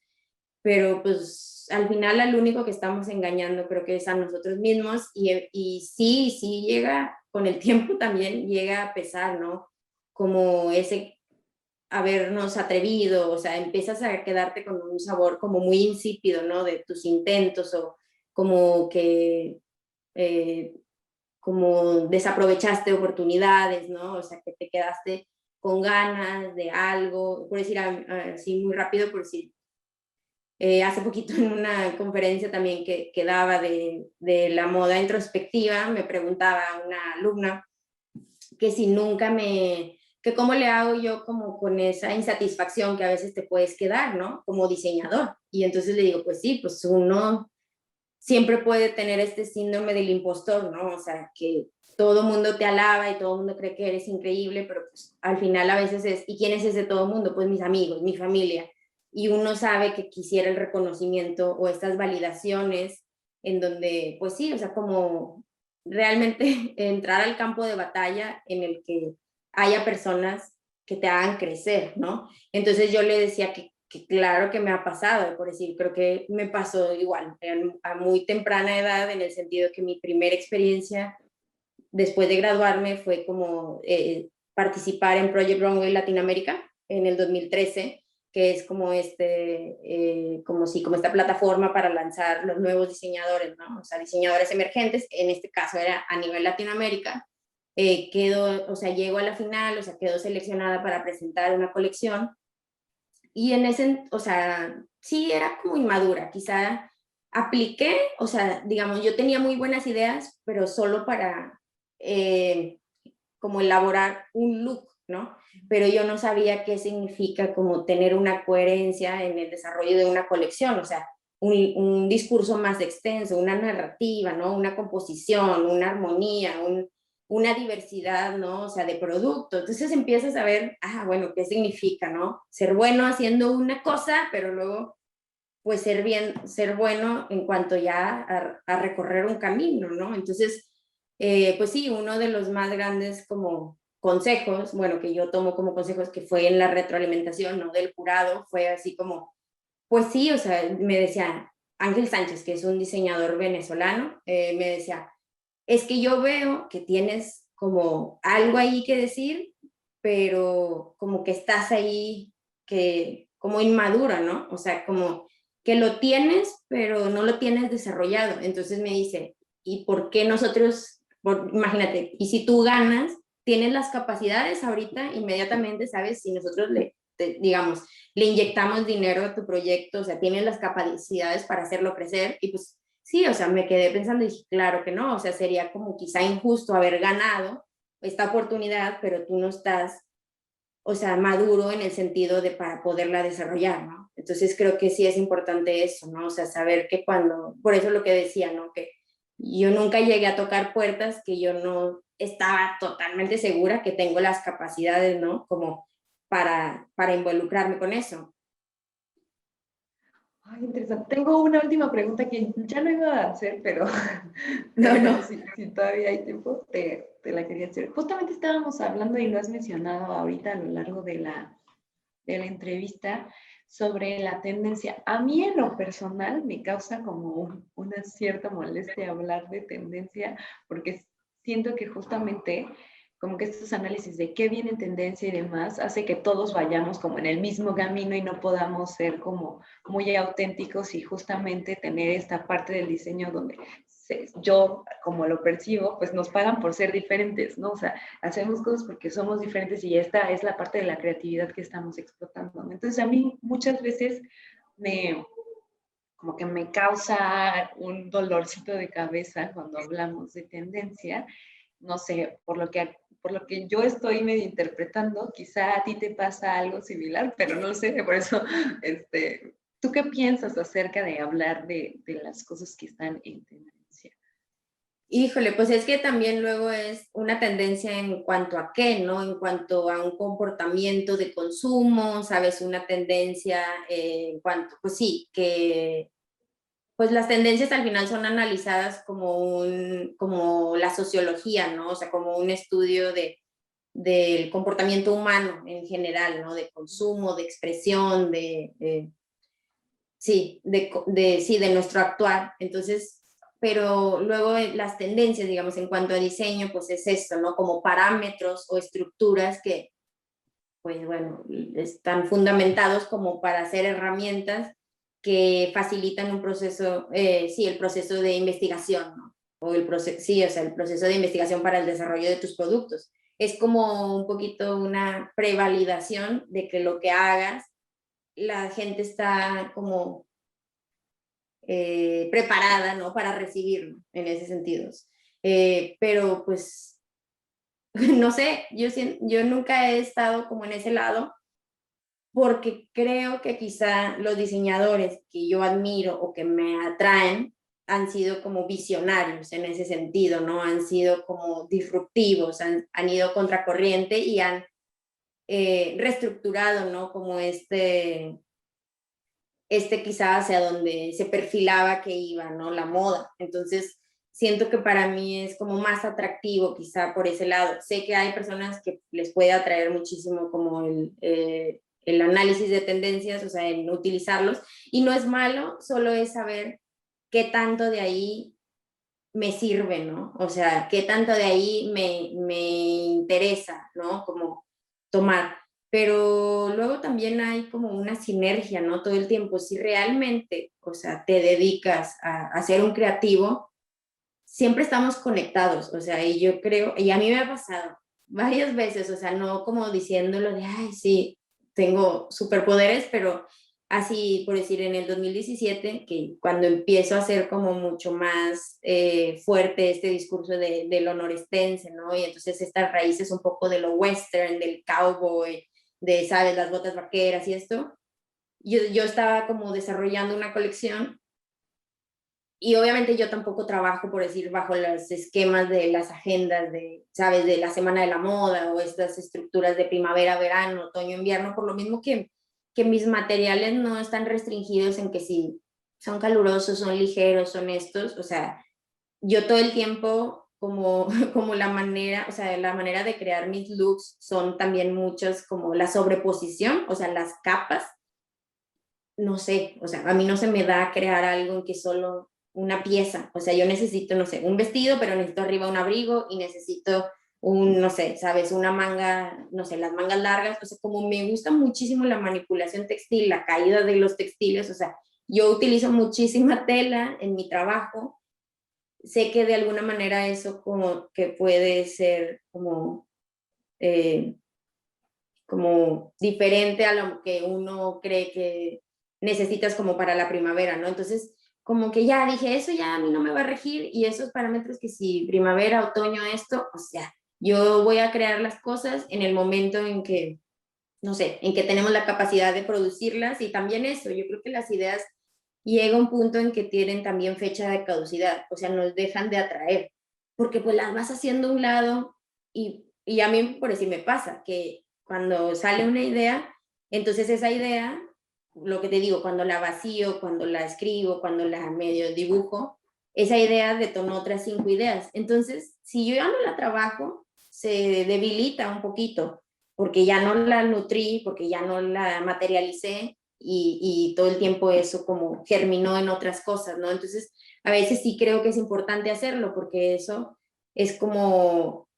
pero pues al final al único que estamos engañando creo que es a nosotros mismos y sí, sí llega, con el tiempo también llega a pesar, ¿no? Como ese habernos atrevido, o sea, empiezas a quedarte con un sabor como muy insípido, ¿no? De tus intentos o como que, eh, como desaprovechaste oportunidades, ¿no? O sea, que te quedaste con ganas de algo, por decir así muy rápido, por decir, hace poquito en una conferencia también que daba de la moda introspectiva, me preguntaba una alumna que si nunca que cómo le hago yo como con esa insatisfacción que a veces te puedes quedar, ¿no? Como diseñador. Y entonces le digo, pues sí, pues uno siempre puede tener este síndrome del impostor, ¿no? O sea, que todo el mundo te alaba y todo el mundo cree que eres increíble, pero pues al final a veces es, ¿y quién es ese todo el mundo? Pues mis amigos, mi familia. Y uno sabe que quisiera el reconocimiento o estas validaciones en donde, pues sí, o sea, como realmente entrar al campo de batalla en el que haya personas que te hagan crecer, ¿no? Entonces yo le decía que claro que me ha pasado, por decir, creo que me pasó igual, a muy temprana edad, en el sentido que mi primera experiencia después de graduarme fue como participar en Project Runway Latinoamérica en el 2013, que es como como esta plataforma para lanzar los nuevos diseñadores, ¿no? O sea, diseñadores emergentes, en este caso era a nivel Latinoamérica. Llego a la final, o sea, quedo seleccionada para presentar una colección, y en ese, o sea, sí era como inmadura, quizá apliqué, o sea, digamos, yo tenía muy buenas ideas, pero solo para como elaborar un look, ¿no? Pero yo no sabía qué significa como tener una coherencia en el desarrollo de una colección, o sea, un discurso más extenso, una narrativa, ¿no? Una composición, una armonía, una diversidad, ¿no? O sea, de producto. Entonces empiezas a ver, bueno, ¿qué significa, no? Ser bueno haciendo una cosa, pero luego, pues ser bueno en cuanto ya a recorrer un camino, ¿no? Entonces, pues sí, uno de los más grandes como consejos, bueno, que yo tomo como consejos, que fue en la retroalimentación, ¿no? Del jurado, fue así como, pues sí, o sea, me decía Ángel Sánchez, que es un diseñador venezolano, me decía, es que yo veo que tienes como algo ahí que decir, pero como que estás ahí, que como inmadura, ¿no? O sea, como que lo tienes, pero no lo tienes desarrollado. Entonces me dice, ¿y por qué nosotros, imagínate, y si tú ganas, tienes las capacidades ahorita, inmediatamente, ¿sabes? Si nosotros digamos, le inyectamos dinero a tu proyecto, o sea, tienes las capacidades para hacerlo crecer, y pues sí, o sea, me quedé pensando y dije, claro que no, o sea, sería como quizá injusto haber ganado esta oportunidad, pero tú no estás, o sea, maduro en el sentido de para poderla desarrollar, ¿no? Entonces creo que sí es importante eso, ¿no? O sea, saber que cuando, por eso lo que decía, ¿no? Que yo nunca llegué a tocar puertas que yo no estaba totalmente segura que tengo las capacidades, ¿no? Como para involucrarme con eso. Ay, interesante. Tengo una última pregunta que ya no iba a hacer, pero, No, pero no. bueno, si todavía hay tiempo, te la quería hacer. Justamente estábamos hablando y lo has mencionado ahorita a lo largo de la entrevista sobre la tendencia. A mí en lo personal me causa como una cierta molestia hablar de tendencia porque siento que justamente como que estos análisis de qué viene en tendencia y demás hace que todos vayamos como en el mismo camino y no podamos ser como muy auténticos y justamente tener esta parte del diseño donde yo, como lo percibo, pues nos pagan por ser diferentes, ¿no? O sea, hacemos cosas porque somos diferentes y esta es la parte de la creatividad que estamos explotando, ¿no? Entonces a mí muchas veces como que me causa un dolorcito de cabeza cuando hablamos de tendencia, no sé, por lo que yo estoy medio interpretando, quizá a ti te pasa algo similar, pero no lo sé, por eso, ¿tú qué piensas acerca de hablar de las cosas que están en tendencia? Híjole, pues es que también luego es una tendencia en cuanto a qué, ¿no? En cuanto a un comportamiento de consumo, ¿sabes? Una tendencia en cuanto, pues sí, que pues las tendencias al final son analizadas como la sociología, ¿no? O sea, como un estudio del comportamiento humano en general, ¿no? De consumo, de expresión, sí, sí, de nuestro actuar. Entonces, pero luego las tendencias, digamos, en cuanto a diseño, pues es esto, ¿no? Como parámetros o estructuras que, pues bueno, están fundamentados como para ser herramientas que facilitan un proceso, sí, el proceso de investigación, ¿no? O el proceso, sí, o sea, el proceso de investigación para el desarrollo de tus productos. Es como un poquito una prevalidación de que lo que hagas, la gente está como preparada, ¿no? Para recibirlo en ese sentido. Pero pues, no sé, yo nunca he estado como en ese lado porque creo que quizá los diseñadores que yo admiro o que me atraen han sido como visionarios en ese sentido, ¿no? Han sido como disruptivos, han ido contracorriente y han reestructurado, ¿no? Como quizá hacia donde se perfilaba que iba, ¿no? La moda. Entonces, siento que para mí es como más atractivo quizá por ese lado. Sé que hay personas que les puede atraer muchísimo como el análisis de tendencias, o sea, en utilizarlos, y no es malo, solo es saber qué tanto de ahí me sirve, ¿no? O sea, qué tanto de ahí me interesa, ¿no? Como tomar. Pero luego también hay como una sinergia, ¿no? Todo el tiempo. Si realmente, o sea, te dedicas a ser un creativo, siempre estamos conectados, o sea, y yo creo, y a mí me ha pasado varias veces, o sea, no como diciéndolo de, ay, sí, tengo superpoderes, pero así, por decir, en el 2017, que cuando empiezo a hacer como mucho más fuerte este discurso de lo norestense, ¿no? Y entonces estas raíces un poco de lo western, del cowboy, de, ¿sabes?, las botas vaqueras y esto, yo estaba como desarrollando una colección y obviamente yo tampoco trabajo, por decir, bajo los esquemas de las agendas de, ¿sabes?, de la Semana de la Moda o estas estructuras de primavera, verano, otoño, invierno, por lo mismo que mis materiales no están restringidos en que si son calurosos, son ligeros, son estos, o sea, yo todo el tiempo como, como la manera, o sea, la manera de crear mis looks son también muchas como la sobreposición, o sea, las capas, no sé, o sea, a mí no se me da crear algo en que solo una pieza, o sea, yo necesito, no sé, un vestido, pero necesito arriba un abrigo y necesito un, no sé, sabes, una manga, no sé, las mangas largas, o sea, como me gusta muchísimo la manipulación textil, la caída de los textiles, o sea, yo utilizo muchísima tela en mi trabajo, sé que de alguna manera eso como que puede ser eh, como diferente a lo que uno cree que necesitas como para la primavera, ¿no? Entonces, como que ya dije, eso ya a mí no me va a regir y esos parámetros que si primavera, otoño, esto, o sea, yo voy a crear las cosas en el momento en que, no sé, en que tenemos la capacidad de producirlas y también eso, yo creo que las ideas llega un punto en que tienen también fecha de caducidad, o sea, nos dejan de atraer, porque pues las vas haciendo a un lado y a mí por decir me pasa, que cuando sale una idea, entonces esa idea, lo que te digo, cuando la vacío, cuando la escribo, cuando la medio dibujo, esa idea detonó otras 5 ideas. Entonces, si yo ya no la trabajo, se debilita un poquito, porque ya no la nutrí, porque ya no la materialicé y todo el tiempo eso como germinó en otras cosas, ¿no? Entonces, a veces sí creo que es importante hacerlo porque eso es como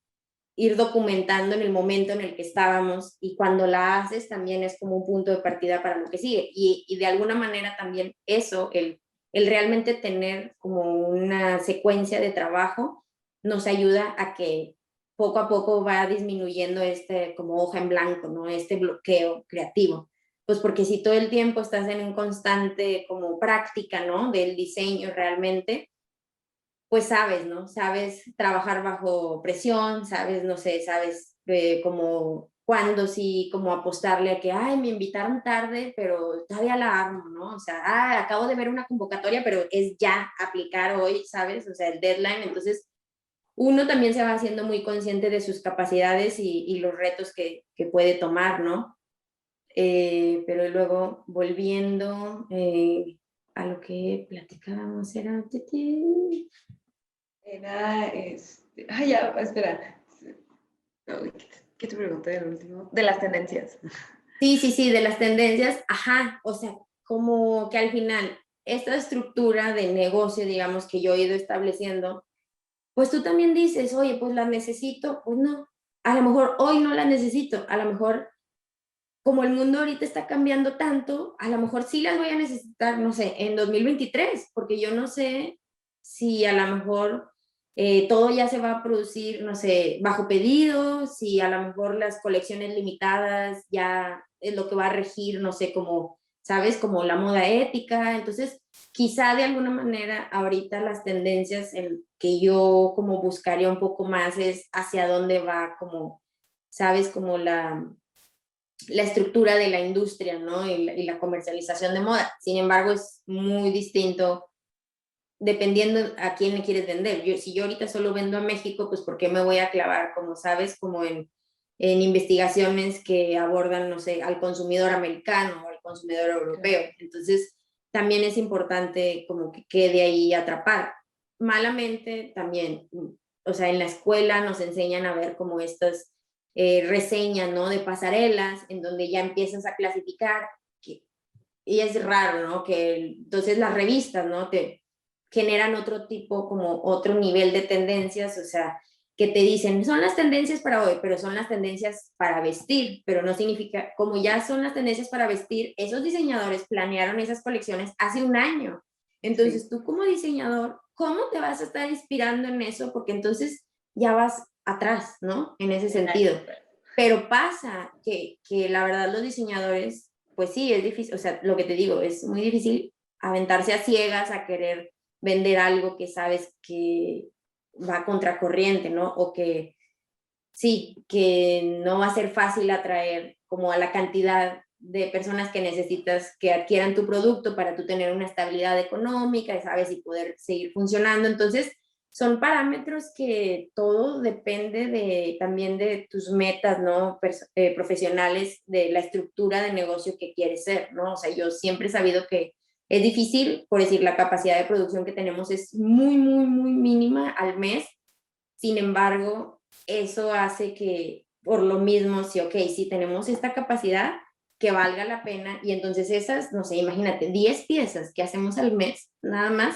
ir documentando en el momento en el que estábamos y cuando la haces también es como un punto de partida para lo que sigue. Y de alguna manera también eso, el realmente tener como una secuencia de trabajo, nos ayuda a que poco a poco va disminuyendo este como hoja en blanco, ¿no? Este bloqueo creativo. Pues porque si todo el tiempo estás en un constante como práctica, ¿no? Del diseño realmente, pues sabes, ¿no? Sabes trabajar bajo presión, sabes, no sé, sabes como cuándo sí, como apostarle a que, ay, me invitaron tarde, pero todavía la armo, ¿no? O sea, acabo de ver una convocatoria, pero es ya aplicar hoy, ¿sabes? O sea, el deadline, entonces uno también se va haciendo muy consciente de sus capacidades y los retos que puede tomar, ¿no? Pero luego volviendo a lo que platicábamos, era... Era, ya, espera. Ay, ¿qué te pregunté del último? De las tendencias. Sí, sí, sí, de las tendencias, ajá, o sea, como que al final esta estructura de negocio, digamos, que yo he ido estableciendo, pues tú también dices, oye, pues la necesito, pues no, a lo mejor hoy no la necesito, a lo mejor como el mundo ahorita está cambiando tanto, a lo mejor sí las voy a necesitar, no sé, en 2023, porque yo no sé si a lo mejor todo ya se va a producir, no sé, bajo pedido, si a lo mejor las colecciones limitadas ya es lo que va a regir, no sé, como, ¿sabes? Como la moda ética. Entonces, quizá de alguna manera ahorita las tendencias en que yo como buscaría un poco más es hacia dónde va como, ¿sabes? Como la estructura de la industria, ¿no? Y la comercialización de moda. Sin embargo, es muy distinto dependiendo a quién le quieres vender. Si yo ahorita solo vendo a México, pues ¿por qué me voy a clavar, como sabes, como en investigaciones que abordan, no sé, al consumidor americano o al consumidor europeo? Entonces, también es importante como que quede ahí atrapar. malamente también, o sea, en la escuela nos enseñan a ver como estas reseñas, ¿no? De pasarelas, en donde ya empiezas a clasificar, y es raro, ¿no? Que entonces las revistas, ¿no? Te generan otro tipo, como otro nivel de tendencias, o sea, que te dicen, son las tendencias para hoy, pero son las tendencias para vestir, pero no significa, como ya son las tendencias para vestir, esos diseñadores planearon esas colecciones hace un año. Entonces, Sí, tú como diseñador, ¿cómo te vas a estar inspirando en eso? Porque entonces ya vas atrás, ¿no? En ese sentido. Pero pasa que la verdad los diseñadores, pues sí, es difícil, o sea, lo que te digo, es muy difícil aventarse a ciegas a querer vender algo que sabes que va contracorriente, ¿no? O que sí, que no va a ser fácil atraer como a la cantidad de personas que necesitas que adquieran tu producto para tú tener una estabilidad económica, ¿sabes? Y poder seguir funcionando. Entonces, son parámetros que todo depende de, también de tus metas, ¿no? Profesionales, de la estructura de negocio que quieres ser, ¿no? O sea, yo siempre he sabido que es difícil, por decir, la capacidad de producción que tenemos es muy, muy, muy mínima al mes. Sin embargo, eso hace que, por lo mismo, sí, ok, si tenemos esta capacidad, que valga la pena, y entonces esas, no sé, imagínate, 10 piezas que hacemos al mes, nada más,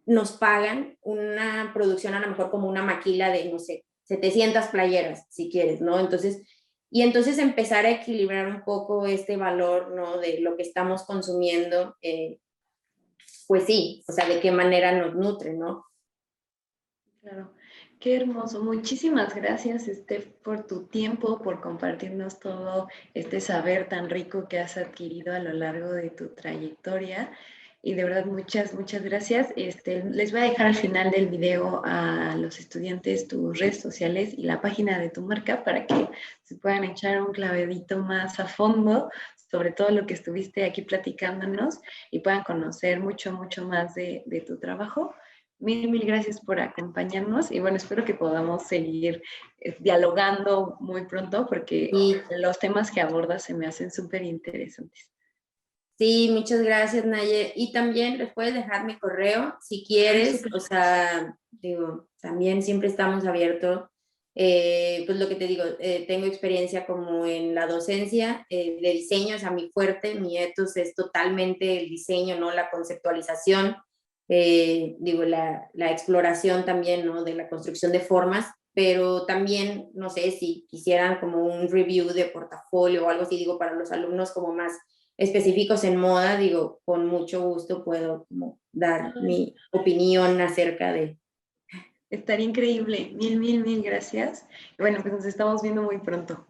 nos pagan una producción a lo mejor como una maquila de, no sé, 700 playeras, si quieres, ¿no? Entonces, y entonces empezar a equilibrar un poco este valor, ¿no? De lo que estamos consumiendo, pues sí, o sea, de qué manera nos nutre, ¿no? claro. Qué hermoso. Muchísimas gracias, Steph, por tu tiempo, por compartirnos todo este saber tan rico que has adquirido a lo largo de tu trayectoria. Y de verdad, muchas, muchas gracias. Les voy a dejar al final del video a los estudiantes tus redes sociales y la página de tu marca para que se puedan echar un clavadito más a fondo sobre todo lo que estuviste aquí platicándonos y puedan conocer mucho, mucho más de tu trabajo. Mil, mil gracias por acompañarnos y bueno, espero que podamos seguir dialogando muy pronto porque Y los temas que abordas se me hacen súper interesantes. sí, muchas gracias, Naye. Y también les puedes dejar mi correo si Ay, quieres. súper. O sea, digo, también siempre estamos abiertos. Pues lo que te digo, tengo experiencia como en la docencia de diseño, o sea, mi fuerte, mi ethos es totalmente el diseño, ¿no? La conceptualización, digo, la exploración también, ¿no? De la construcción de formas, pero también, no sé, si quisieran como un review de portafolio o algo así, digo, para los alumnos como más específicos en moda, digo, con mucho gusto puedo como dar Ay, mi opinión acerca de... estaría increíble. Mil, mil, mil gracias. Y bueno, pues nos estamos viendo muy pronto.